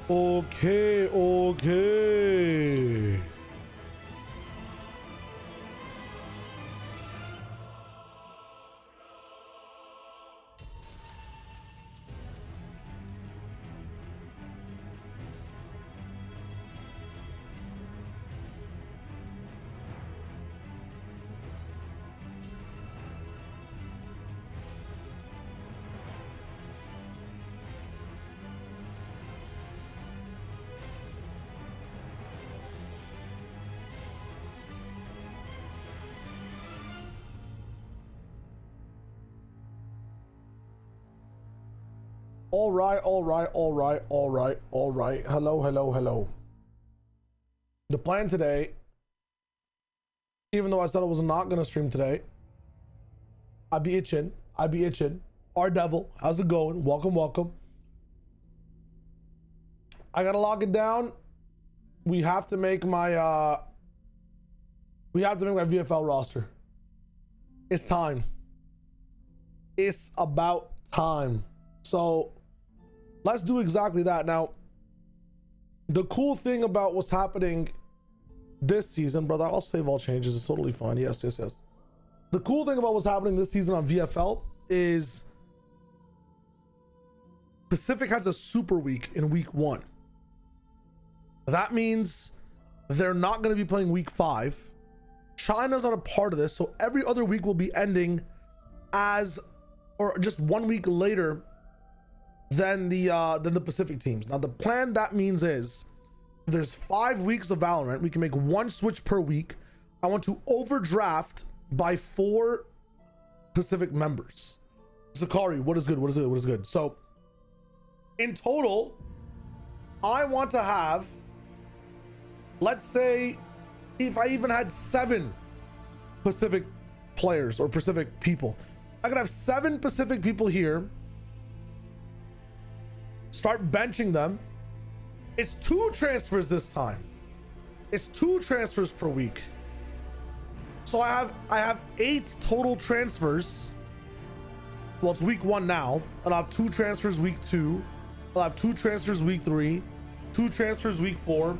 Okay, okay. All right, all right, all right, all right, all right. Hello, hello, hello. The plan today, even though I said I was not gonna stream today, I be itching. Our devil, how's it going? Welcome, welcome. I gotta lock it down. We have to make my VFL roster. It's time. It's about time. So let's do exactly that. Now, the cool thing about what's happening this season, brother, I'll save all changes. It's totally fine. Yes, yes, yes. The cool thing about what's happening this season on VFL is Pacific has a super week in week 1. That means they're not going to be playing week 5. China's not a part of this, so every other week will be ending as, or just 1 week later than the Pacific teams. Now the plan that means is if there's 5 weeks of Valorant, we can make 1 switch per week. I want to overdraft by 4 Pacific members. Zakari, what is good? What is good? What is good? So in total, I want to have, let's say, if I even had 7 Pacific players or Pacific people, I could have 7 Pacific people here, start benching them. It's 2 transfers this time. It's 2 transfers per week. So I have 8 total transfers. Well, it's week 1 now, and I'll have 2 transfers week 2. I'll have 2 transfers week 3, 2 transfers week 4.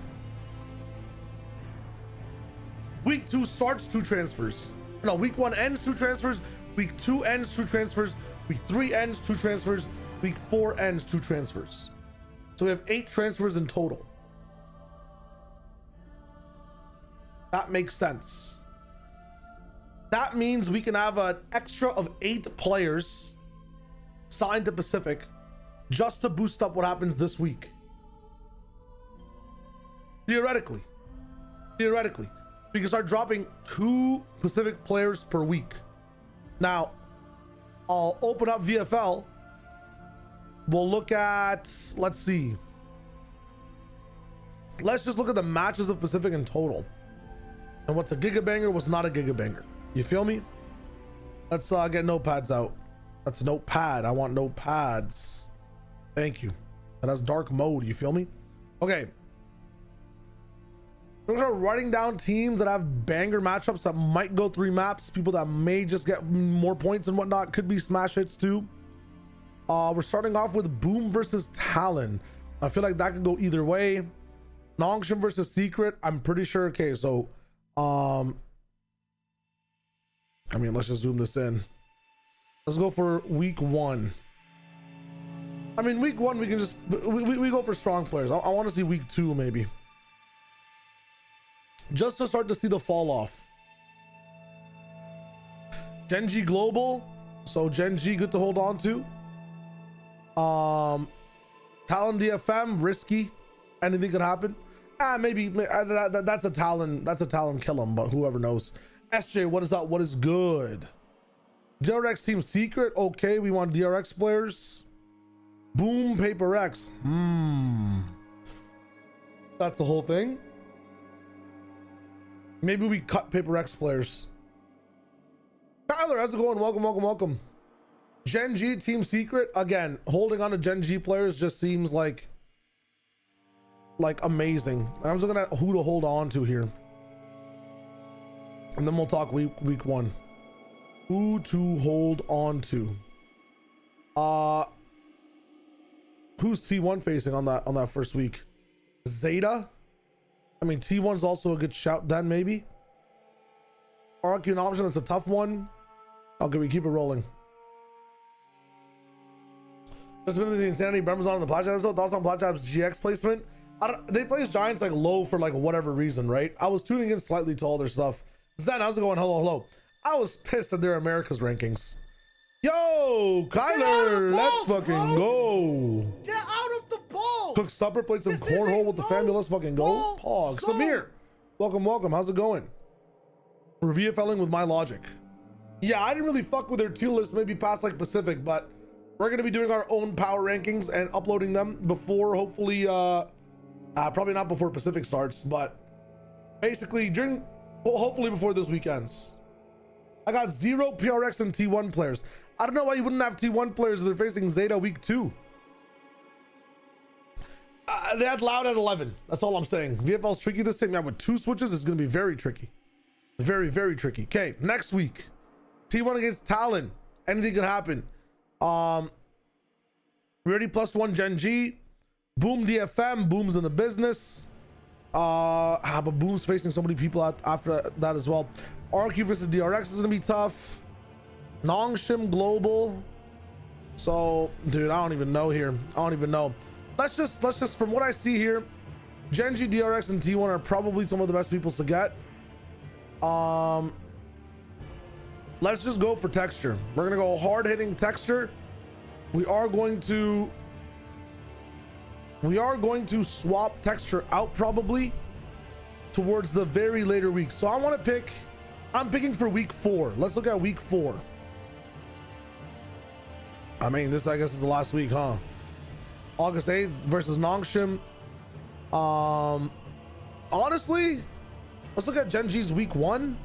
Week 2 starts 2 transfers. No, week 1 ends 2 transfers. Week 2 ends 2 transfers. Week 3 ends 2 transfers. Week 4 ends 2 transfers. So we have 8 transfers in total. That makes sense. That means we can have an extra of 8 players signed to Pacific just to boost up what happens this week. Theoretically, we can start dropping 2 Pacific players per week. Now, I'll open up VFL. We'll look at, let's see. Let's just look at the matches of Pacific in total. And what's a gigabanger, what's not a gigabanger. You feel me? Let's get notepads out. That's a notepad. I want notepads. Thank you. And that's dark mode. You feel me? Okay. We're gonna start writing down teams that have banger matchups that might go 3 maps. People that may just get more points and whatnot. Could be smash hits too. We're starting off with Boom versus Talon. I feel like that could go either way. Nongshin versus Secret. I'm pretty sure. Okay, so I mean, let's just zoom this in. Let's go for week 1. I mean, week 1 we can just we go for strong players. I want to see week 2 maybe, just to start to see the fall off. Genji Global, so Genji good to hold on to. Talon DFM, risky. Anything could happen. Maybe that's a Talon. That's a Talon kill him, but whoever knows. SJ, what is up? What is good? DRX Team Secret. Okay, we want DRX players. Boom, Paper X. That's the whole thing. Maybe we cut Paper X players. Tyler, how's it going? Welcome, welcome, welcome. Gen G Team Secret. Again, holding on to Gen G players just seems like amazing. I'm just gonna who to hold on to here, and then we'll talk week 1. Who to hold on to. Who who's T1 facing on that first week? Zeta? I mean, T1's also a good shout then, maybe. RQ an option, that's a tough one. Okay, we keep it rolling. Just been the insanity. Brem's on the Plat episode. Thoughts on Plat GX placement? They place Giants like low for like whatever reason, right? I was tuning in slightly to all their stuff. Zen, how's it going? Hello. I was pissed at their America's rankings. Yo, Kyler, let's fucking go. Get out of the ball. Cook supper, play some cornhole with the family. Let's fucking go. Pog. Samir, welcome. How's it going? We're VFLing with my logic. Yeah, I didn't really fuck with their tier list, maybe past like Pacific, but we're gonna be doing our own power rankings and uploading them before, hopefully, probably not before Pacific starts, but basically hopefully before this weekend's. I got 0 PRX and T1 players. I don't know why you wouldn't have T1 players if they're facing Zeta week 2. They had Loud at 11. That's all I'm saying. VFL's tricky this time. Yeah, with 2 switches, it's going to be very tricky. Very, very tricky. Okay, next week. T1 against Talon. Anything could happen. Ready +1 Gen G. Boom DFM. Boom's in the business. But Boom's facing so many people after that as well. RQ versus DRX is gonna be tough. Nongshim Global. So, dude, I don't even know here. I don't even know. Let's just from what I see here, Genji, DRX, and T1 are probably some of the best people to get. Let's just go for texture. We're gonna go hard hitting texture. We are going to swap texture out probably towards the very later weeks. So I'm picking for week 4. Let's look at week 4. I mean, this I guess is the last week, huh? August 8th versus Nongshim. Honestly, let's look at Gen G's week 1.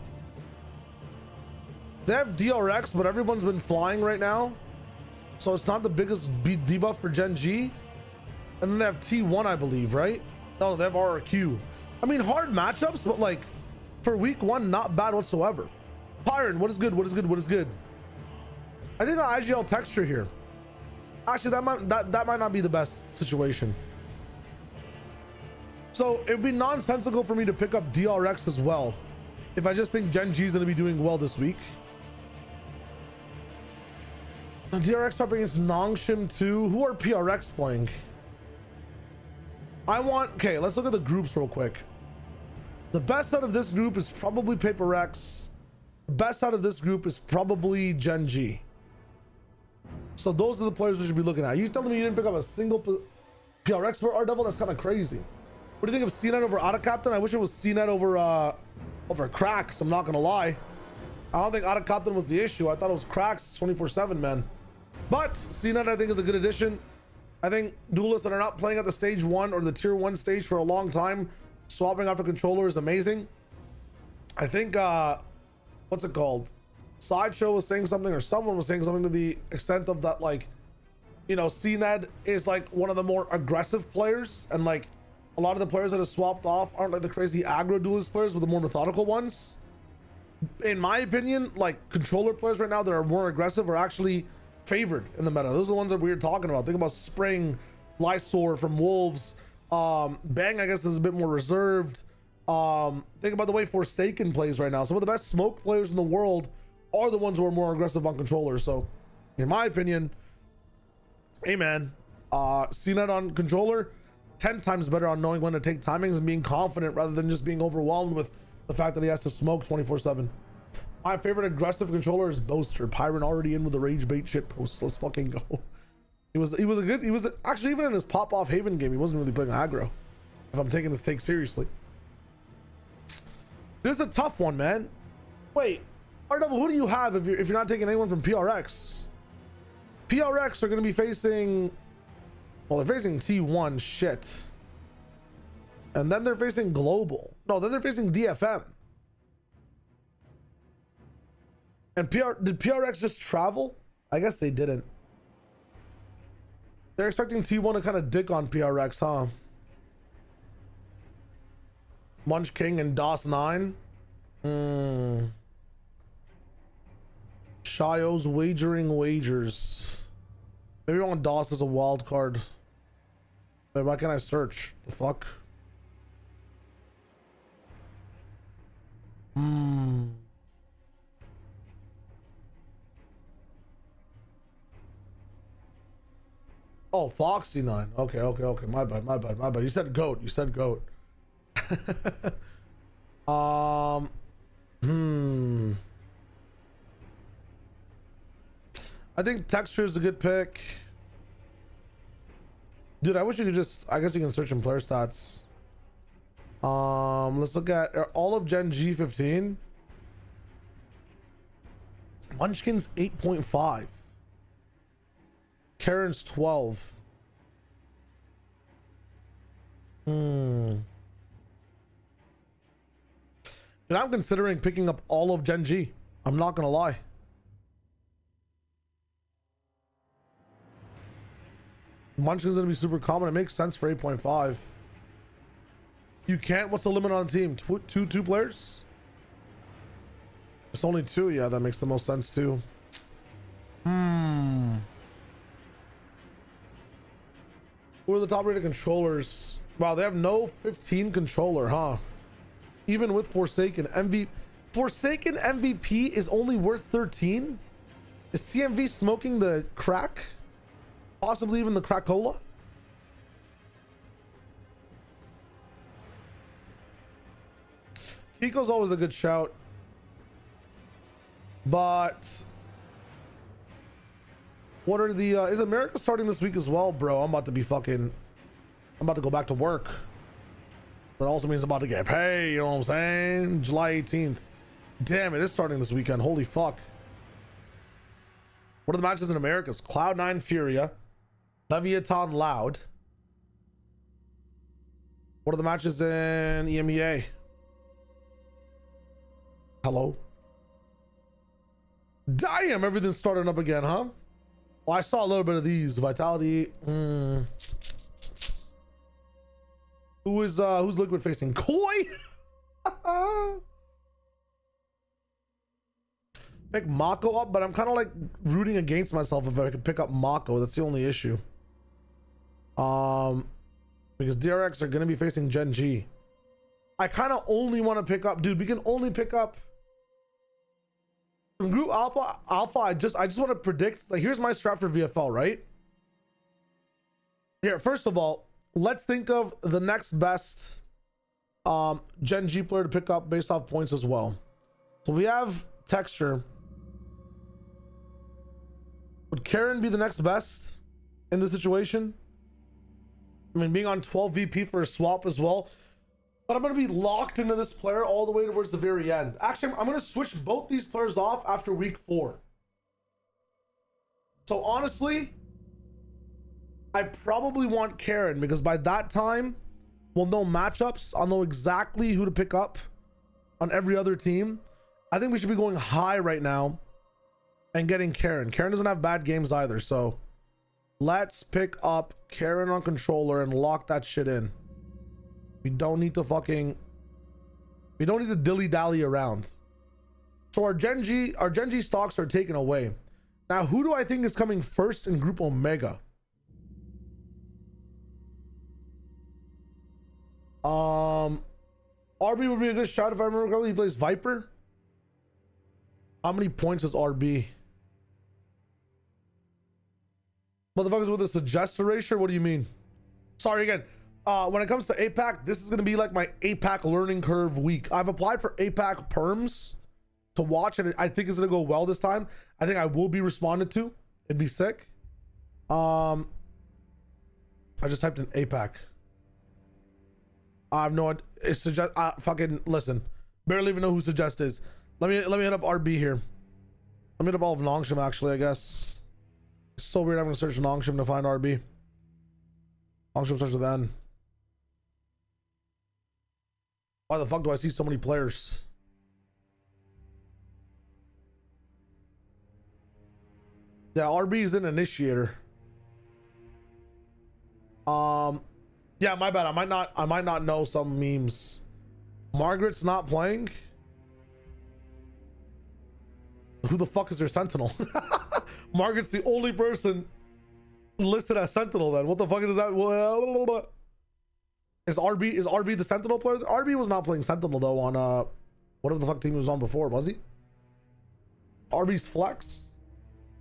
They have DRX, but everyone's been flying right now, so it's not the biggest debuff for Gen G. And then they have T1, I believe, right? No, they have RRQ. I mean, hard matchups, but like for week 1, not bad whatsoever. Pyron, what is good? I think I'll IGL texture here. Actually, that might not be the best situation. So it'd be nonsensical for me to pick up DRX as well if I just think Gen G is going to be doing well this week. DRX up against Nongshim 2. Who are PRX playing? Okay, let's look at the groups real quick. The best out of this group is probably Paper X. The best out of this group is probably Gen G. So those are the players we should be looking at. You telling me you didn't pick up a single PRX for R Devil? That's kind of crazy. What do you think of CNET over Auto Captain? I wish it was CNET over Cracks. I'm not gonna lie. I don't think Auto Captain was the issue. I thought it was Cracks 24/7, man. But CNET I think is a good addition. I think duelists that are not playing at the stage 1 or the tier 1 stage for a long time, swapping out for controller is amazing. I think what's it called? Sideshow was saying something, or someone was saying something to the extent of that, like, you know, CNED is like one of the more aggressive players, and like a lot of the players that have swapped off aren't like the crazy aggro duelist players, but the more methodical ones. In my opinion, like controller players right now that are more aggressive are actually favored in the meta. Those are the ones that we were talking about. Think about Spring, Lysor from Wolves. Bang, I guess, is a bit more reserved. Think about the way Forsaken plays right now. Some of the best smoke players in the world are the ones who are more aggressive on controllers. So in my opinion, hey man, CNET on controller 10 times better on knowing when to take timings and being confident rather than just being overwhelmed with the fact that he has to smoke 24/7. My favorite aggressive controller is Boaster. Pyron already in with the rage bait shit posts. Let's fucking go. He was actually, even in his pop off Haven game, he wasn't really playing aggro, if I'm taking this take seriously. This is a tough one, man. Wait, R-Devil, who do you have if you're not taking anyone from PRX? PRX are going to be facing, well, they're facing T1 shit. And then they're facing Global. No, then they're facing DFM. And did PRX just travel? I guess they didn't. They're expecting T1 to kind of dick on PRX, huh? Munch King and DOS 9. Shio's wagering wagers. Maybe I want DOS as a wild card. Wait, why can't I search? The fuck? Oh, Foxy9. Okay, okay, okay. My bad, my bad, my bad. You said goat. You said goat. um. I think texture is a good pick. Dude, I wish you could just, I guess you can search in player stats. Let's look at all of Gen G 15. Munchkin's 8.5. Karen's 12. And I'm considering picking up all of Gen G. I'm not gonna lie. Munchkin's gonna be super common. It makes sense for 8.5. You can't. What's the limit on the team? Two players? It's only 2. Yeah, that makes the most sense too. Who are the top rated controllers? Wow, they have no 15 controller, huh? Even with Forsaken Forsaken MVP is only worth 13. Is TMV smoking the crack? Possibly even the crack-cola? Kiko's always a good shout. But what are the is America starting this week as well, bro? I'm about to go back to work. That also means I'm about to get paid, you know what I'm saying? July 18th. Damn, it is starting this weekend. Holy fuck. What are the matches in America's? Cloud9 Furia, Leviathan Loud. What are the matches in EMEA? Hello? Damn, everything's starting up again, huh? Well, I saw a little bit of these. Vitality. Who's Liquid facing? Koi? Pick Mako up, but I'm kind of like rooting against myself if I could pick up Mako. That's the only issue. Because DRX are gonna be facing Gen G. I kind of only want to pick up, dude. We can only pick up from Group Alpha. I just want to predict. Like, here's my strat for VFL, right? Here, first of all, let's think of the next best Gen G player to pick up based off points as well. So we have texture. Would Karen be the next best in this situation? I mean, being on 12 VP for a swap as well. But I'm going to be locked into this player all the way towards the very end. Actually, I'm going to switch both these players off after week 4. So honestly, I probably want Karen, because by that time we'll know matchups. I'll know exactly who to pick up on every other team. I think we should be going high right now and getting Karen. Karen doesn't have bad games either, so let's pick up Karen on controller and lock that shit in. We don't need to dilly-dally around. So our Gen G stocks are taken away. Now, who do I think is coming first in Group Omega? RB would be a good shot if I remember correctly. He plays Viper. How many points is RB? Motherfuckers with a suggest erasure? What do you mean? Sorry again. When it comes to APAC, this is going to be like my APAC learning curve week. I've applied for APAC perms to watch, and I think it's going to go well this time. I think I will be responded to. It'd be sick. I just typed in APAC. I have no idea. It's suggest. Fucking listen. Barely even know who suggest is. Let me hit up RB here. Let me hit up all of Nongshim actually, I guess. It's so weird having to search Nongshim to find RB. Nongshim starts with N. Why the fuck do I see so many players? Yeah, RB is an initiator. Yeah, my bad. I might not know some memes. Margaret's not playing. Who the fuck is their sentinel? Margaret's the only person listed as Sentinel then. What the fuck is that? Is RB the Sentinel player? RB was not playing Sentinel though on whatever the fuck team he was on before, was he? RB's Flex?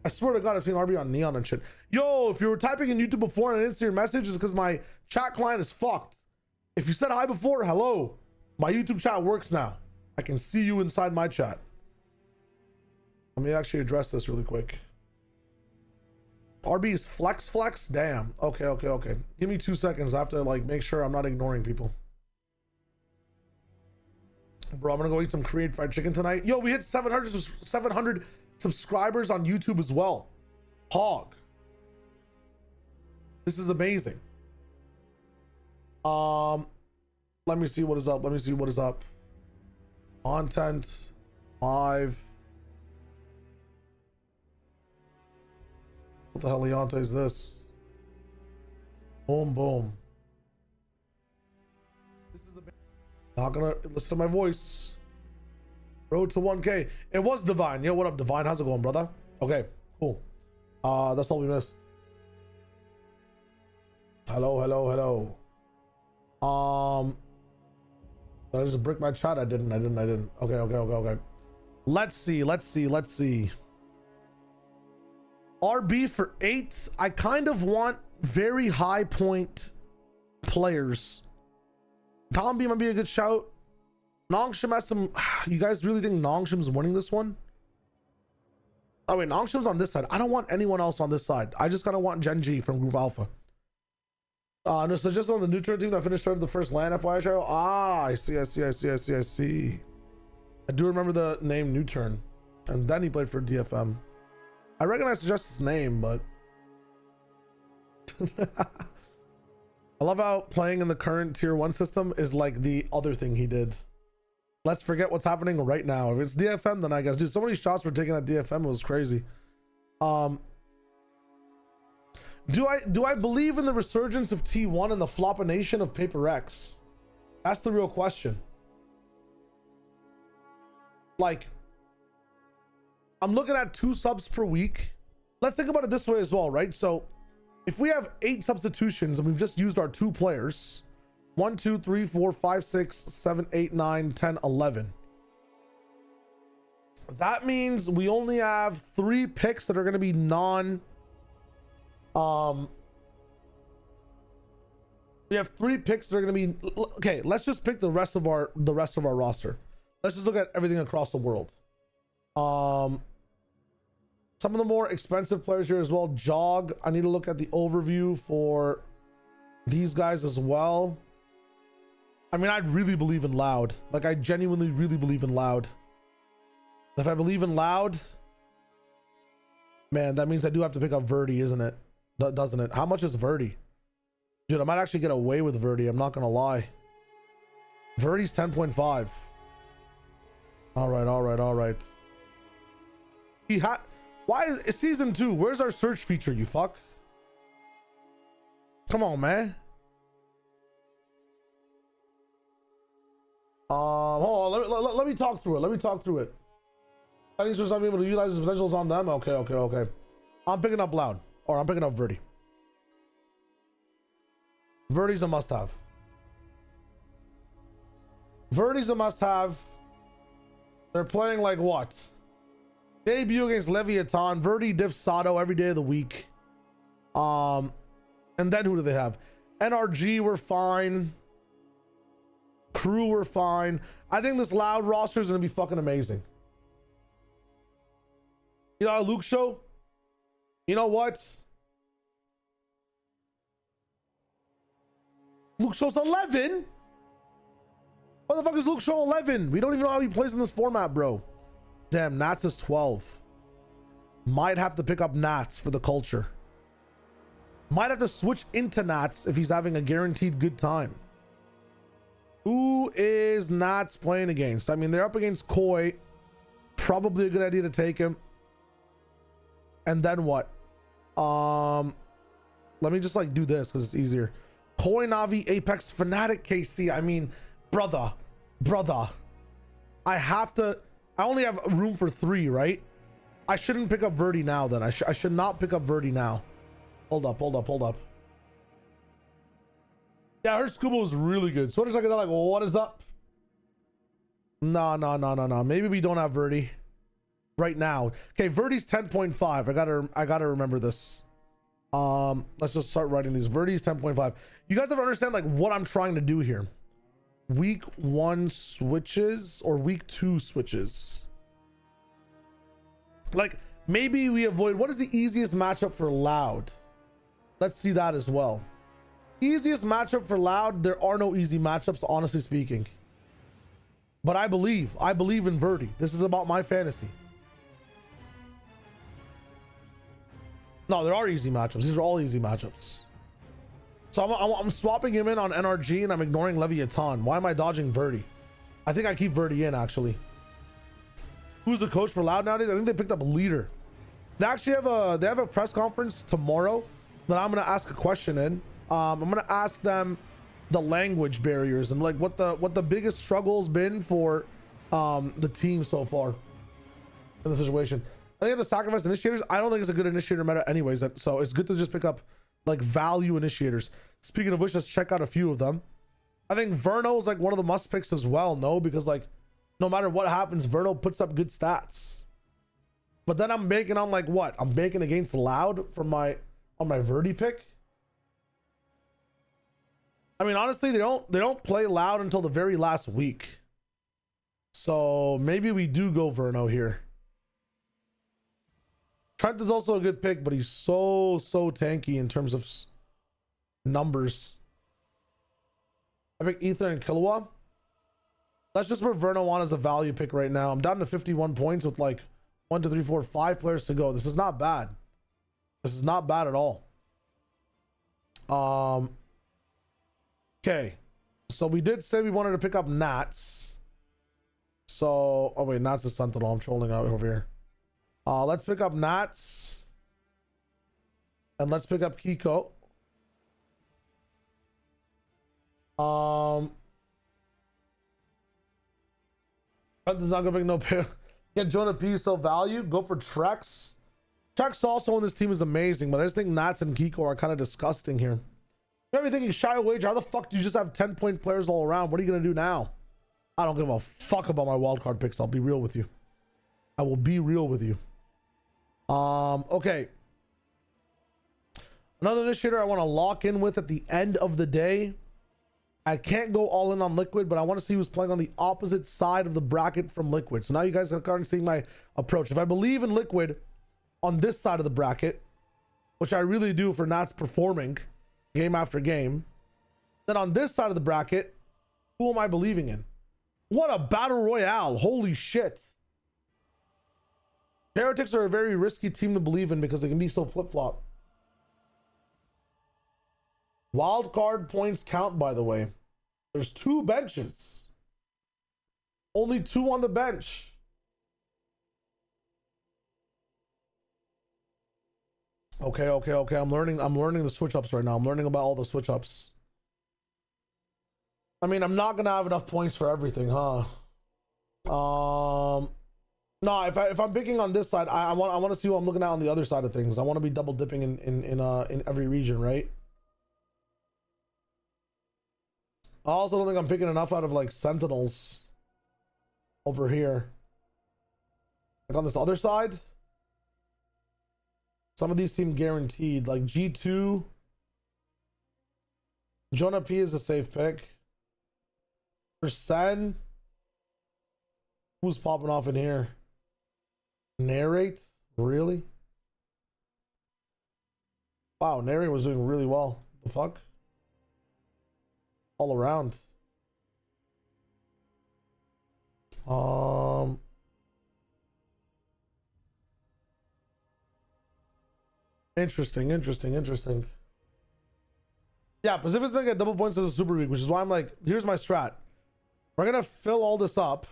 I swear to God, I've seen RB on Neon and shit. Yo, if you were typing in YouTube before and I didn't see your message, it's because my chat client is fucked. If you said hi before, hello. My YouTube chat works now. I can see you inside my chat. Let me actually address this really quick. RB's Flex? Damn. Okay. Give me 2 seconds. I have to like make sure I'm not ignoring people. Bro, I'm gonna go eat some Korean fried chicken tonight. Yo, we hit 700 subscribers on YouTube as well. Hog. This is amazing. Let me see what is up. Content, live. What the hell, Leonte, is this? Boom. This is not gonna listen to my voice. Road to 1K. It was Divine. Yo, what up, Divine? How's it going, brother? Okay, cool. That's all we missed. Hello. Did I just brick my chat? I didn't. Okay. Let's see. RB for 8. I kind of want very high point players. Tombi might be a good shout. Nongshim has some. You guys really think Nongshim's winning this one? Oh wait, Nongshim's on this side. I don't want anyone else on this side. I just gotta want Genji from Group Alpha. No, so just on the neutral team that finished third of the first LAN FYI show. I see. I do remember the name Newturn, and then he played for DFM. I recognize just his name, but I love how playing in the current tier 1 system is like the other thing he did. Let's forget what's happening right now. If it's DFM, then I guess, dude, so many shots were taken at DFM, it was crazy. Do I believe in the resurgence of T1 and the floppination of Paper X? That's the real question. Like, I'm looking at 2 subs per week. Let's think about it this way as well, right? So if we have 8 substitutions and we've just used our 2 players, 1, 2, 3, 4, 5, 6, 7, 8, 9, 10, 11. That means we only have 3 picks that are going to be we have 3 picks that are going to be okay. Let's just pick the rest of our roster. Let's just look at everything across the world. Some of the more expensive players here as well. Jog. I need to look at the overview for these guys as well. I mean, I really believe in Loud. Like, I genuinely really believe in Loud. If I believe in Loud, man, that means I do have to pick up Verdi, isn't it? Doesn't it? How much is Verdi? Dude, I might actually get away with Verdi. I'm not gonna lie. Verdi's 10.5. All right. Why is season 2? Where's our search feature, you fuck? Come on, man. Hold on. Let me talk through it. Chinese was not able to utilize his potentials on them. Okay. I'm picking up Loud, or I'm picking up Verdi. Verdi's a must-have. They're playing like what? Debut against Leviathan, Verdi, Diff, Sato every day of the week. And then who do they have? NRG were fine. Crew were fine. I think this Loud roster is gonna be fucking amazing. You know, Luke Show. You know what? Luke Show's 11. What the fuck is Luke Show 11? We don't even know how he plays in this format, bro. Damn, Nats is 12. Might have to pick up Nats for the culture. Might have to switch into Nats if he's having a guaranteed good time. Who is Nats playing against? I mean, they're up against Koi. Probably a good idea to take him. And then what? Let me just like do this because it's easier. Koi, Navi, Apex, Fnatic, KC. I mean, brother. I only have room for 3, right? I shouldn't pick up Verdi now then. I should not pick up Verdi now. Hold up, hold up, hold up. Yeah, I heard Scuba was really good. So what is like, well, what is up? No. Maybe we don't have Verdi right now. Okay, Verdi's 10.5. I gotta remember this. Let's just start writing these. Verdi's 10.5. You guys have to understand like what I'm trying to do here. Week 1 switches or week 2 switches. Like maybe we avoid, what is the easiest matchup for Loud? Let's see that as well. Easiest matchup for Loud. There are no easy matchups, honestly speaking. But I believe in Verdi. This is about my fantasy. No, there are easy matchups. These are all easy matchups. So I'm swapping him in on NRG and I'm ignoring Leviathan. Why am I dodging Verdi? I think I keep Verdi in actually. Who's the coach for Loud nowadays? I think they picked up a leader. They actually have a press conference tomorrow that I'm gonna ask a question in. I'm gonna ask them the language barriers and like what the biggest struggle's been for the team so far in the situation. I think the sacrifice initiators, I don't think it's a good initiator meta anyways, so it's good to just pick up like value initiators. Speaking of which, let's check out a few of them. I think Verno is like one of the must picks as well, no, because like no matter what happens, Verno puts up good stats. But then I'm banking on like what? I'm banking against Loud for my Verdi pick. I mean, honestly, they don't play Loud until the very last week. So maybe we do go Verno here. Trent is also a good pick, but he's so tanky in terms of numbers. I pick Ether and Killua. Let's just put Verno on as a value pick right now. I'm down to 51 points with like 1, 2, 3, 4, 5 players to go. This is not bad. This is not bad at all. Okay. So we did say we wanted to pick up Nats. So, oh wait, Nats is Sentinel. I'm trolling out over here. Let's pick up Nats. And let's pick up Kiko. Is not gonna make no pay. Get Jonah P so value. Go for Trex. Trex also on this team is amazing, but I just think Nats and Kiko are kind of disgusting here. You're be thinking shy wager. How the fuck do you just have 10-point players all around? What are you gonna do now? I don't give a fuck about my wildcard picks. I'll be real with you. I will be real with you. Okay. Another initiator I want to lock in with at the end of the day. I can't go all in on Liquid, but I want to see who's playing on the opposite side of the bracket from Liquid. So now you guys are starting to see my approach. If I believe in Liquid on this side of the bracket, which I really do for Nats performing game after game, then on this side of the bracket, who am I believing in? What a battle royale. Holy shit. Heretics are a very risky team to believe in because they can be so flip-flop. Wild card points count, by the way. There's 2 benches. Only 2 on the bench. Okay. I'm learning the switch ups right now. I'm learning about all the switch ups. I mean, I'm not gonna have enough points for everything, huh? No, if I'm picking on this side, I want to see what I'm looking at on the other side of things. I want to be double dipping in every region, right? I also don't think I'm picking enough out of like Sentinels over here. Like on this other side, some of these seem guaranteed. Like G2, Jonah P is a safe pick. For Sen, who's popping off in here? Narrate? Really? Wow, Narrate was doing really well. The fuck? All around. Interesting. Yeah, Pacific's gonna get double points as a super week, which is why I'm like, here's my strat. We're gonna fill all this up,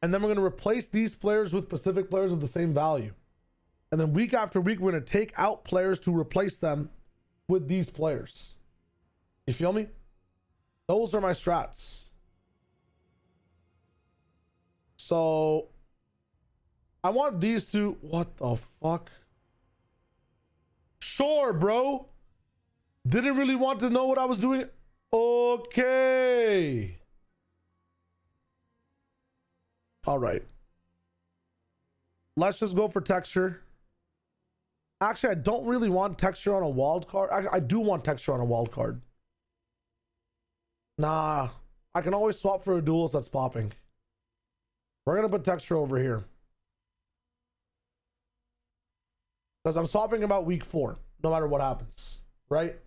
and then we're gonna replace these players with Pacific players of the same value. And then week after week, we're gonna take out players to replace them with these players. You feel me? Those are my strats. So I want these two. What the fuck? Sure, bro. Didn't really want to know what I was doing. Okay. All right. Let's just go for texture. Actually, I don't really want texture on a wild card. I do want texture on a wild card. Nah, I can always swap for a duelist that's popping. We're gonna put texture over here. Because I'm swapping about week 4, no matter what happens, right?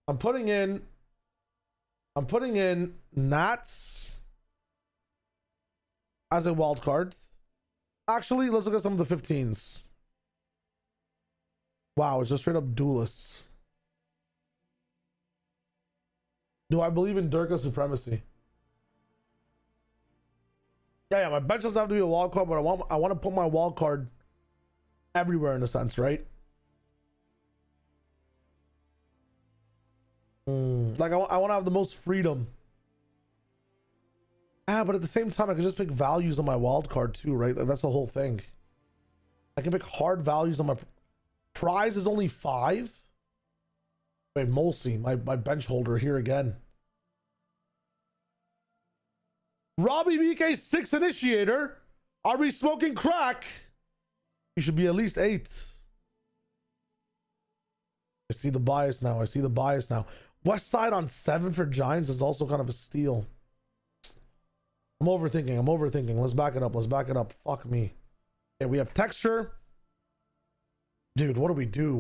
I'm putting in Nats as a wild card. Actually, let's look at some of the 15s. Wow, it's just straight up duelists. Do I believe in Durga supremacy? Yeah, my bench doesn't have to be a wild card, but I want to put my wild card everywhere in a sense, right? Like I want to have the most freedom. But at the same time, I can just pick values on my wild card too, right? That's the whole thing. I can pick hard values on my prize is only 5. Wait, Molsey, my bench holder here again. Robbie BK 6 initiator. Are we smoking crack? He should be at least 8. I see the bias now. West side on 7 for Giants is also kind of a steal. I'm overthinking. Let's back it up. Fuck me. Okay, we have texture. Dude, what do we do?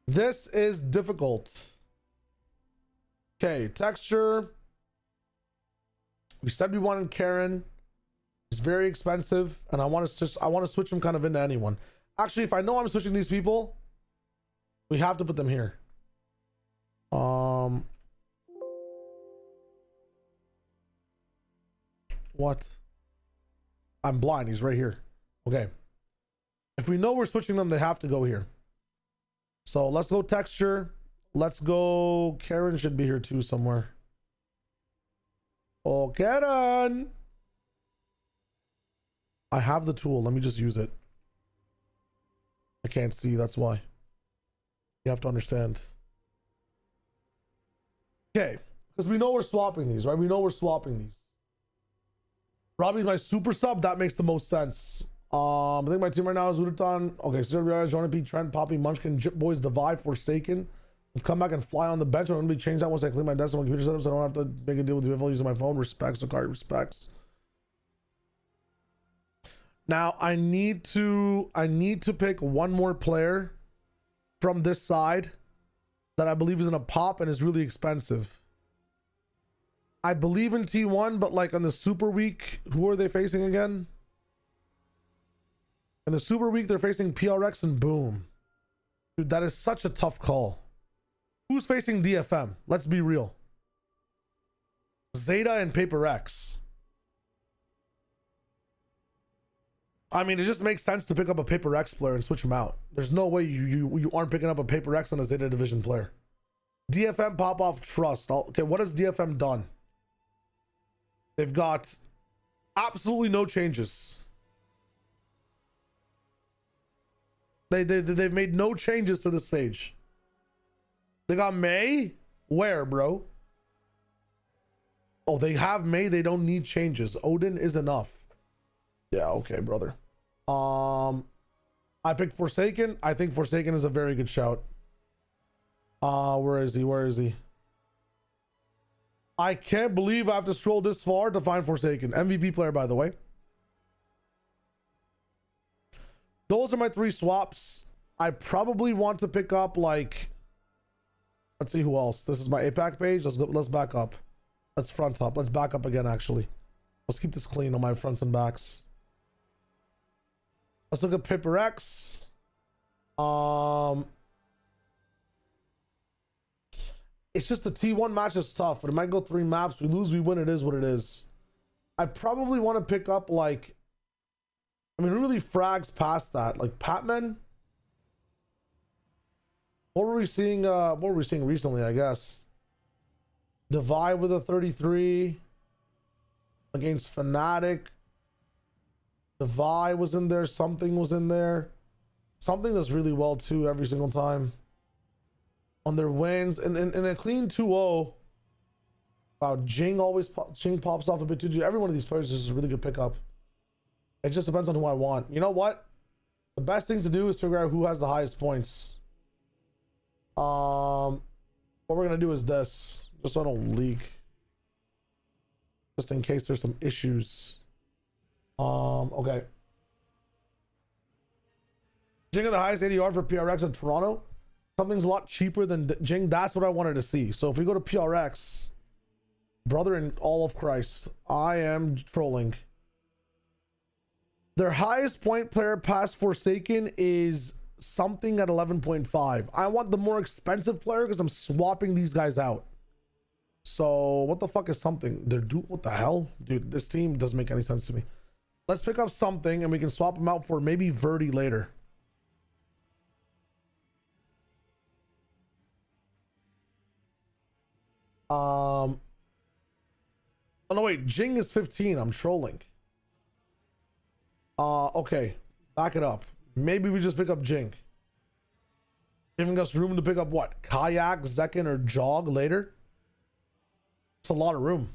This is difficult. Okay, texture. We said we wanted Karen. It's very expensive, and I want to switch him kind of into anyone. Actually, if I know I'm switching these people, we have to put them here. What? I'm blind. He's right here. Okay. If we know we're switching them, they have to go here. So let's go texture. Let's go. Karen should be here too somewhere. Oh, Karen. I have the tool. Let me just use it. I can't see. That's why. You have to understand. Okay. Because we know we're swapping these, right? Robbie's my super sub. That makes the most sense. I think my team right now is Udaton. Okay, so Jonah P, Trent, Poppy, Munchkin, Jip Boys, Divide, Forsaken. Let's come back and fly on the bench. I'm going to be changed that once I clean my desk on my computer setup, so I don't have to make a deal with the using my phone. Respects, Akari, respects. Now I need to pick one more player from this side that I believe is in a pop and is really expensive. I believe in T1, but like on the super week, who are they facing again? In the super week, they're facing PRX and Boom. Dude, that is such a tough call. Who's facing DFM? Let's be real. Zeta and Paper X. I mean, it just makes sense to pick up a Paper X player and switch him out. There's no way you aren't picking up a Paper X on a Zeta Division player. DFM pop off trust. Okay, what has DFM done? They've got absolutely no changes. They've made no changes to the stage. They got May? Where, bro? Oh, they have May. They don't need changes. Odin is enough. Yeah, okay, brother. I picked Forsaken. I think Forsaken is a very good shout. Where is he? I can't believe I have to scroll this far to find Forsaken. MVP player, by the way. Those are my 3 swaps. I probably want to pick up like, let's see who else. This is my APAC page. Let's back up. Let's front up. Let's back up again, actually. Let's keep this clean on my fronts and backs. Let's look at Paper X. It's just the T1 match is tough, but it might go 3 maps. We lose, we win. It is what it is. I probably want to pick up like, I mean, really frags past that, like Patman. What were we seeing? What were we seeing recently? I guess Divide with a 33. against Fnatic. Devi was in there. Something was in there. Something does really well too every single time. On their wins. And in a clean 2-0. Wow, Jing pops off a bit too. Every one of these players is a really good pickup. It just depends on who I want. You know what? The best thing to do is figure out who has the highest points. What we're gonna do is this, just so I don't leak, just in case there's some issues. Okay. Jing at the highest ADR for PRX in Toronto. Something's a lot cheaper than Jing. That's what I wanted to see. So if we go to PRX, brother in all of Christ, I am trolling. Their highest point player past Forsaken is something at 11.5. I want the more expensive player because I'm swapping these guys out. So what the fuck is something? What the hell? Dude, this team doesn't make any sense to me. Let's pick up something and we can swap them out for maybe Vct later. Oh no, wait, Jing is 15. I'm trolling. Okay, back it up. Maybe we just pick up Jing, giving us room to pick up what? Kayak, Zekin, or Jog later. It's a lot of room.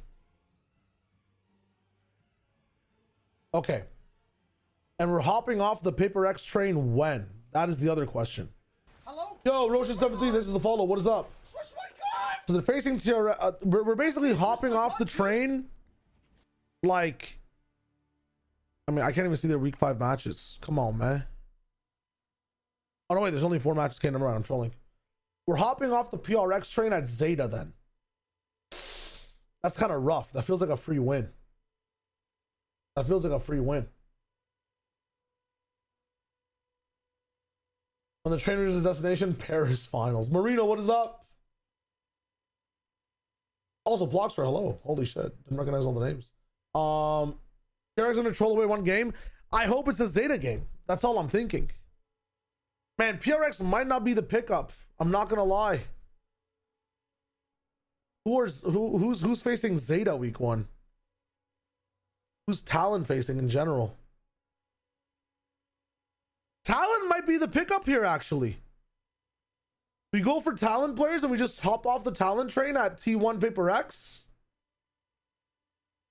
Okay, and we're hopping off the Paper X train when? That is the other question. Hello? Yo, Roshan73, this is the follow. What is up? So they're facing TR. We're basically hopping off the train. Like, I mean, I can't even see their week 5 matches. Come on, man. Oh no, wait, there's only 4 matches. Okay, never mind, I'm trolling. We're hopping off the PRX train at Zeta then. That's kind of rough. That feels like a free win. That feels like a free win. On the train reaches destination, Paris finals. Marino, what is up? Also, Blockster, hello. Holy shit. Didn't recognize all the names. PRX gonna troll away one game. I hope it's a Zeta game. That's all I'm thinking. Man, PRX might not be the pickup. I'm not gonna lie. Who's facing Zeta week 1? Who's Talon facing in general? Talon might be the pickup here, actually. We go for Talon players and we just hop off the Talon train at T1 Paper X.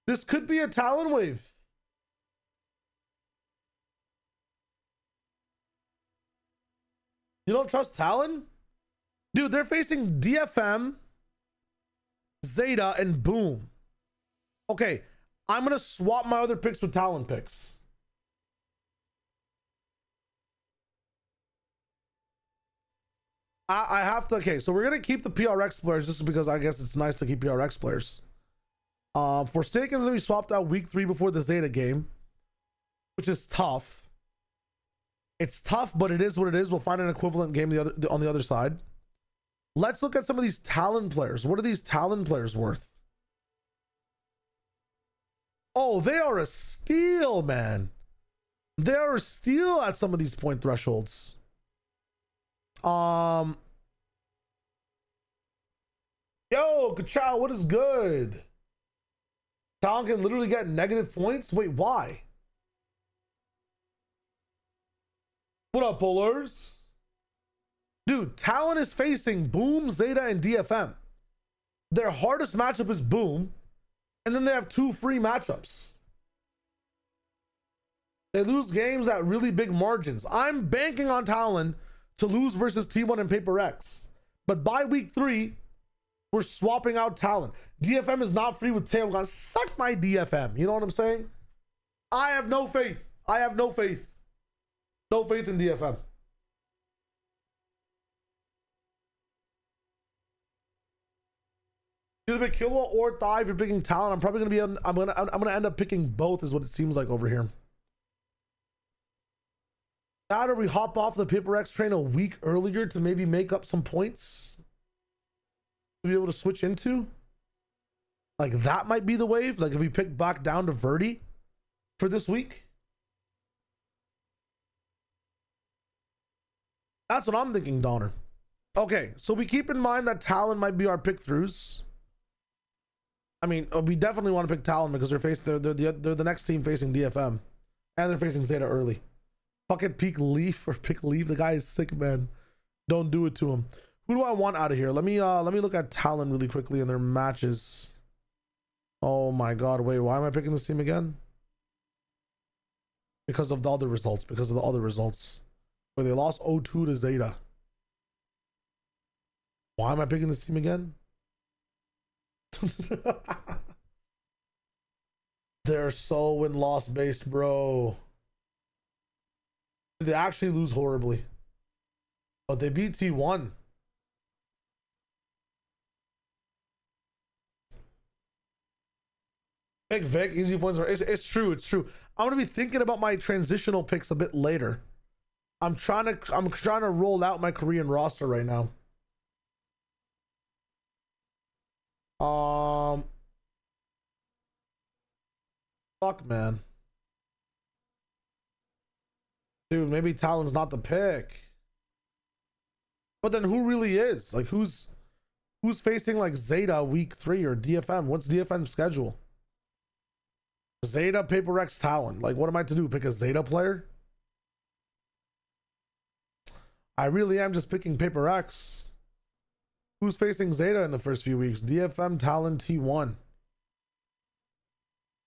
This could be a Talon wave. You don't trust Talon? Dude, they're facing DFM, Zeta, and Boom. Okay, I'm gonna swap my other picks with Talon picks. I have to. Okay, so we're gonna keep the PRX players just because I guess it's nice to keep PRX players. Forsaken's gonna be swapped out week 3 before the Zeta game, which is tough. It's tough, but it is what it is. We'll find an equivalent game on the other side. Let's look at some of these Talon players. What are these Talon players worth? Oh, they are a steal, man. They are a steal at some of these point thresholds. Yo, Kachow, what is good? Talon can literally get negative points. Wait, why? What up, Polars? Dude, Talon is facing Boom, Zeta, and DFM. Their hardest matchup is Boom, and then they have 2 free matchups. They lose games at really big margins. I'm banking on Talon to lose versus T1 and Paper X. But by week 3, we're swapping out Talon. DFM is not free with Tail. Gonna suck my DFM. You know what I'm saying? I have no faith. I have no faith. No faith in DFM. Either pick Killua or Thigh if you're picking Talon. I'm probably gonna be. I'm gonna end up picking both, is what it seems like over here. That or we hop off the Paper X train a week earlier to maybe make up some points to be able to switch into. Like that might be the wave. Like if we pick back down to Vct for this week. That's what I'm thinking, Donner. Okay, so we keep in mind that Talon might be our pick throughs. I mean, we definitely want to pick Talon because they're the next team facing DFM, and they're facing Zeta early. Fucking pick Leaf. The guy is sick, man. Don't do it to him. Who do I want out of here? Let me look at Talon really quickly in their matches. Oh my god, wait, why am I picking this team again? Because of the other results. Where they lost 0-2 to Zeta. Why am I picking this team again? They're so win-loss based, bro. They actually lose horribly. But they beat T1. Pick Vic, easy points. It's true. I'm gonna be thinking about my transitional picks a bit later. I'm trying to roll out my Korean roster right now. Fuck, man. Dude, maybe Talon's not the pick. But then who really is? Like, who's facing like Zeta week 3 or DFM? What's DFM's schedule? Zeta, Paper X, Talon. Like, what am I to do? Pick a Zeta player? I really am just picking Paper X. Who's facing Zeta in the first few weeks? DFM, Talon, T1.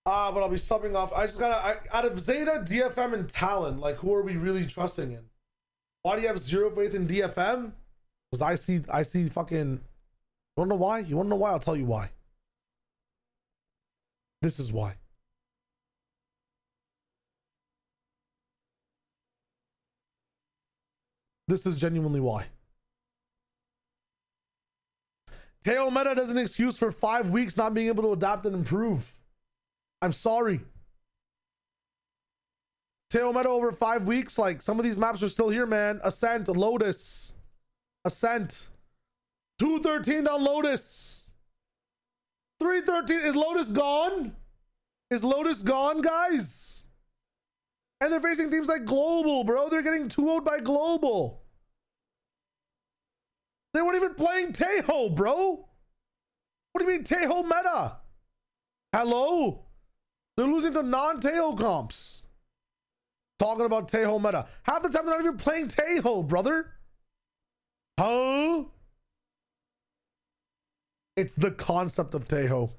But I'll be subbing off. I just gotta, out of Zeta, DFM, and Talon, like, who are we really trusting in? Why do you have zero faith in DFM? Because I see fucking, you wanna know why? You wanna know why? I'll tell you why. This is why. This is genuinely why. Teo Meta does an excuse for 5 weeks not being able to adapt and improve. I'm sorry. Teo Meta over 5 weeks, like, some of these maps are still here, man. Ascent, Lotus. Ascent. 213 on Lotus. 313. Is Lotus gone? Is Lotus gone, guys? And they're facing teams like Global, bro. They're getting 2-0'd by Global. They weren't even playing Tejo, bro. What do you mean Tejo meta? Hello? They're losing to non-Tejo comps. Talking about Tejo meta. Half the time they're not even playing Tejo, brother. Huh? It's the concept of Tejo.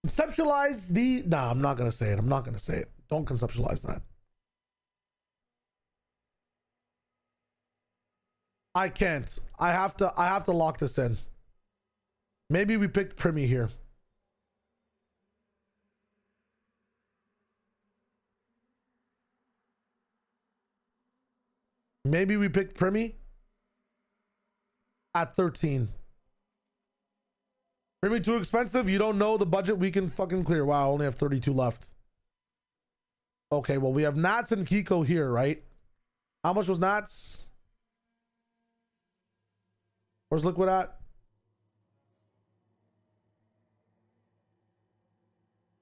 Conceptualize the... Nah, I'm not going to say it. Don't conceptualize that. I can't. I have to lock this in. Maybe we picked Primi here. Maybe we picked Primi at 13. Primi too expensive? You don't know the budget we can fucking clear. Wow, I only have 32 left. Okay, well, we have Nats and Kiko here, right? How much was Nats? Where's Liquid at?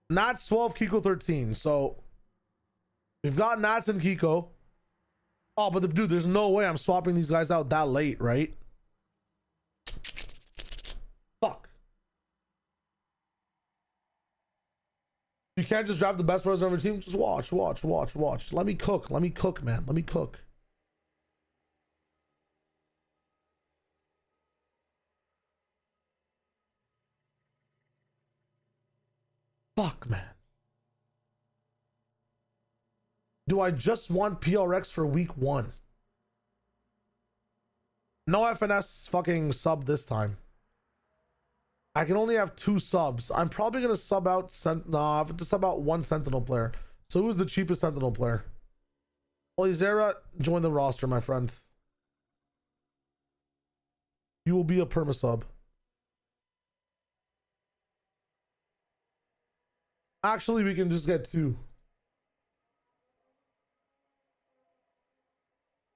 Nats 12, Kiko 13. So we've got Nats and Kiko. Oh, but dude, there's no way I'm swapping these guys out that late, right? Fuck. You can't just draft the best players on your team. Just watch. Let me cook, man. Let me cook. Fuck, man. Do I just want PRX for week 1? No FNS fucking sub this time. I can only have 2 subs. I'm probably gonna sub out I have to sub out 1 Sentinel player. So who's the cheapest Sentinel player? Olizera, join the roster, my friend. You will be a perma sub. Actually, we can just get 2.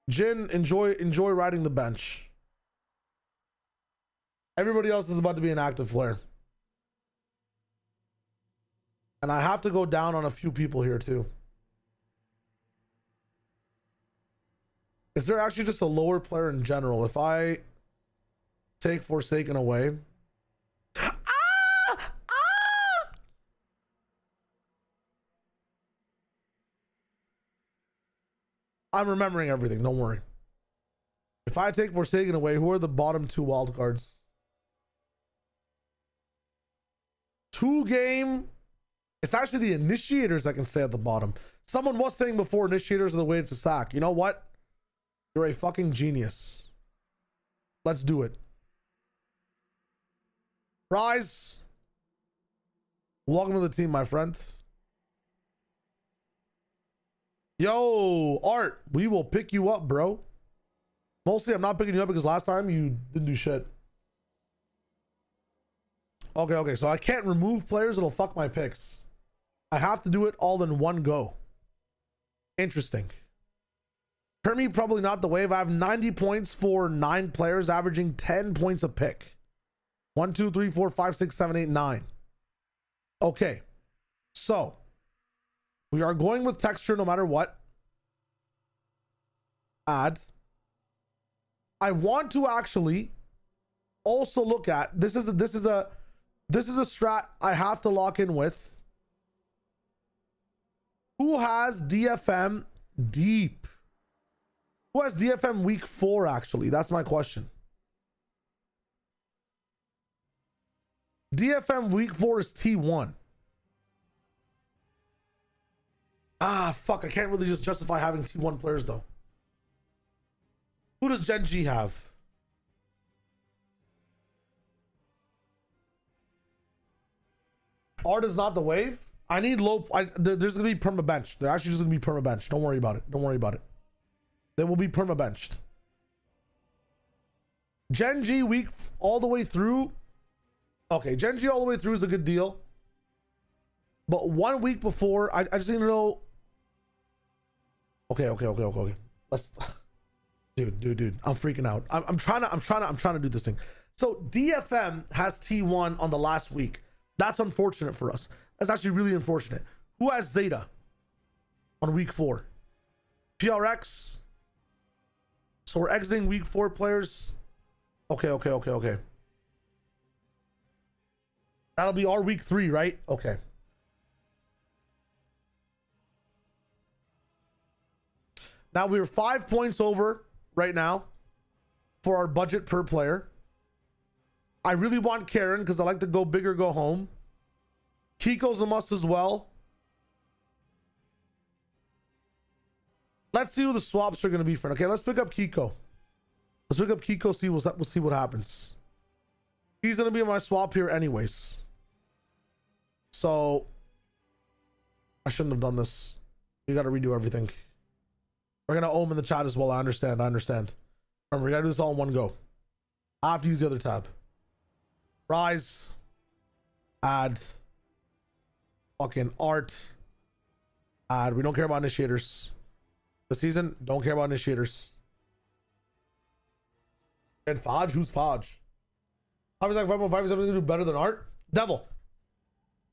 Jin, enjoy riding the bench. Everybody else is about to be an active player. And I have to go down on a few people here too. Is there actually just a lower player in general? If I take Forsaken away. I'm remembering everything. Don't worry. If I take Forsaken away, who are the bottom 2 wildcards? 2-game. It's actually the initiators that can stay at the bottom. Someone was saying before initiators are the way to sack. You know what? You're a fucking genius. Let's do it. Rise. Welcome to the team, my friend. Yo, Art, we will pick you up, bro. Mostly I'm not picking you up because last time you didn't do shit. Okay, so I can't remove players that'll fuck my picks. I have to do it all in one go. Interesting. Hermie, probably not the wave. I have 90 points for 9 players, averaging 10 points a pick. 1, 2, 3, 4, 5, 6, 7, 8, 9. Okay. So we are going with texture no matter what. Add. I want to actually also look at this is a strat I have to lock in with. Who has DFM deep? Who has DFM week 4 actually? That's my question. DFM week 4 is T1. Ah, fuck. I can't really just justify having T1 players though. Who does Gen G have? Art is not the wave. I need low. There's going to be perma bench. They're actually just going to be perma bench. Don't worry about it. Don't worry about it. They will be perma benched. Gen G week all the way through. Okay, Gen G all the way through is a good deal. But 1 week before, I just need to know. Okay. Let's. Dude. I'm freaking out. I'm trying to do this thing. So DFM has T1 on the last week. That's unfortunate for us. That's actually really unfortunate. Who has Zeta on week 4? PRX. So we're exiting week 4 players. Okay. That'll be our week 3, right? Okay. Now we're 5 points over right now for our budget per player. I really want Karen because I like to go big or go home. Kiko's a must as well. Let's see who the swaps are going to be for. Okay, let's pick up Kiko. We'll see what happens. He's going to be my swap here anyways. So I shouldn't have done this. We got to redo everything. We're going to ohm in the chat as well. I understand. Remember, we got to do this all in one go. I have to use the other tab. Rise. Add. Fucking Art. Add. We don't care about initiators. This season, don't care about initiators. And Fodge? Who's Fodge? I was like 5.5 is going to do better than Art? Devil.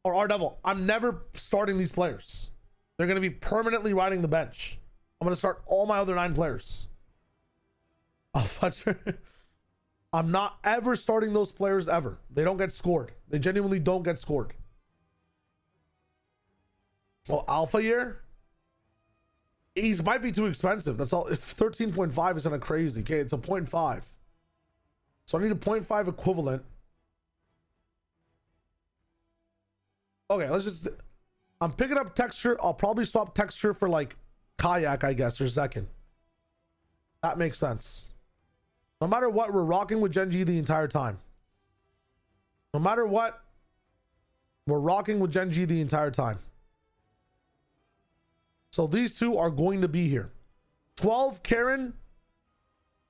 Or Art Devil. I'm never starting these players. They're going to be permanently riding the bench. I'm going to start all my other 9 players. Oh, Fudger. I'm not ever starting those players ever. They don't get scored. They genuinely don't get scored. Well, Alpha year? He might be too expensive. That's all. It's 13.5 isn't a crazy. Okay, it's a 0.5. So I need a 0.5 equivalent. Okay, let's just... I'm picking up texture. I'll probably swap texture for like kayak, I guess, or second. That makes sense. No matter what, we're rocking with Gen G the entire time. No matter what, we're rocking with Gen G the entire time. So these two are going to be here. 12, Karen.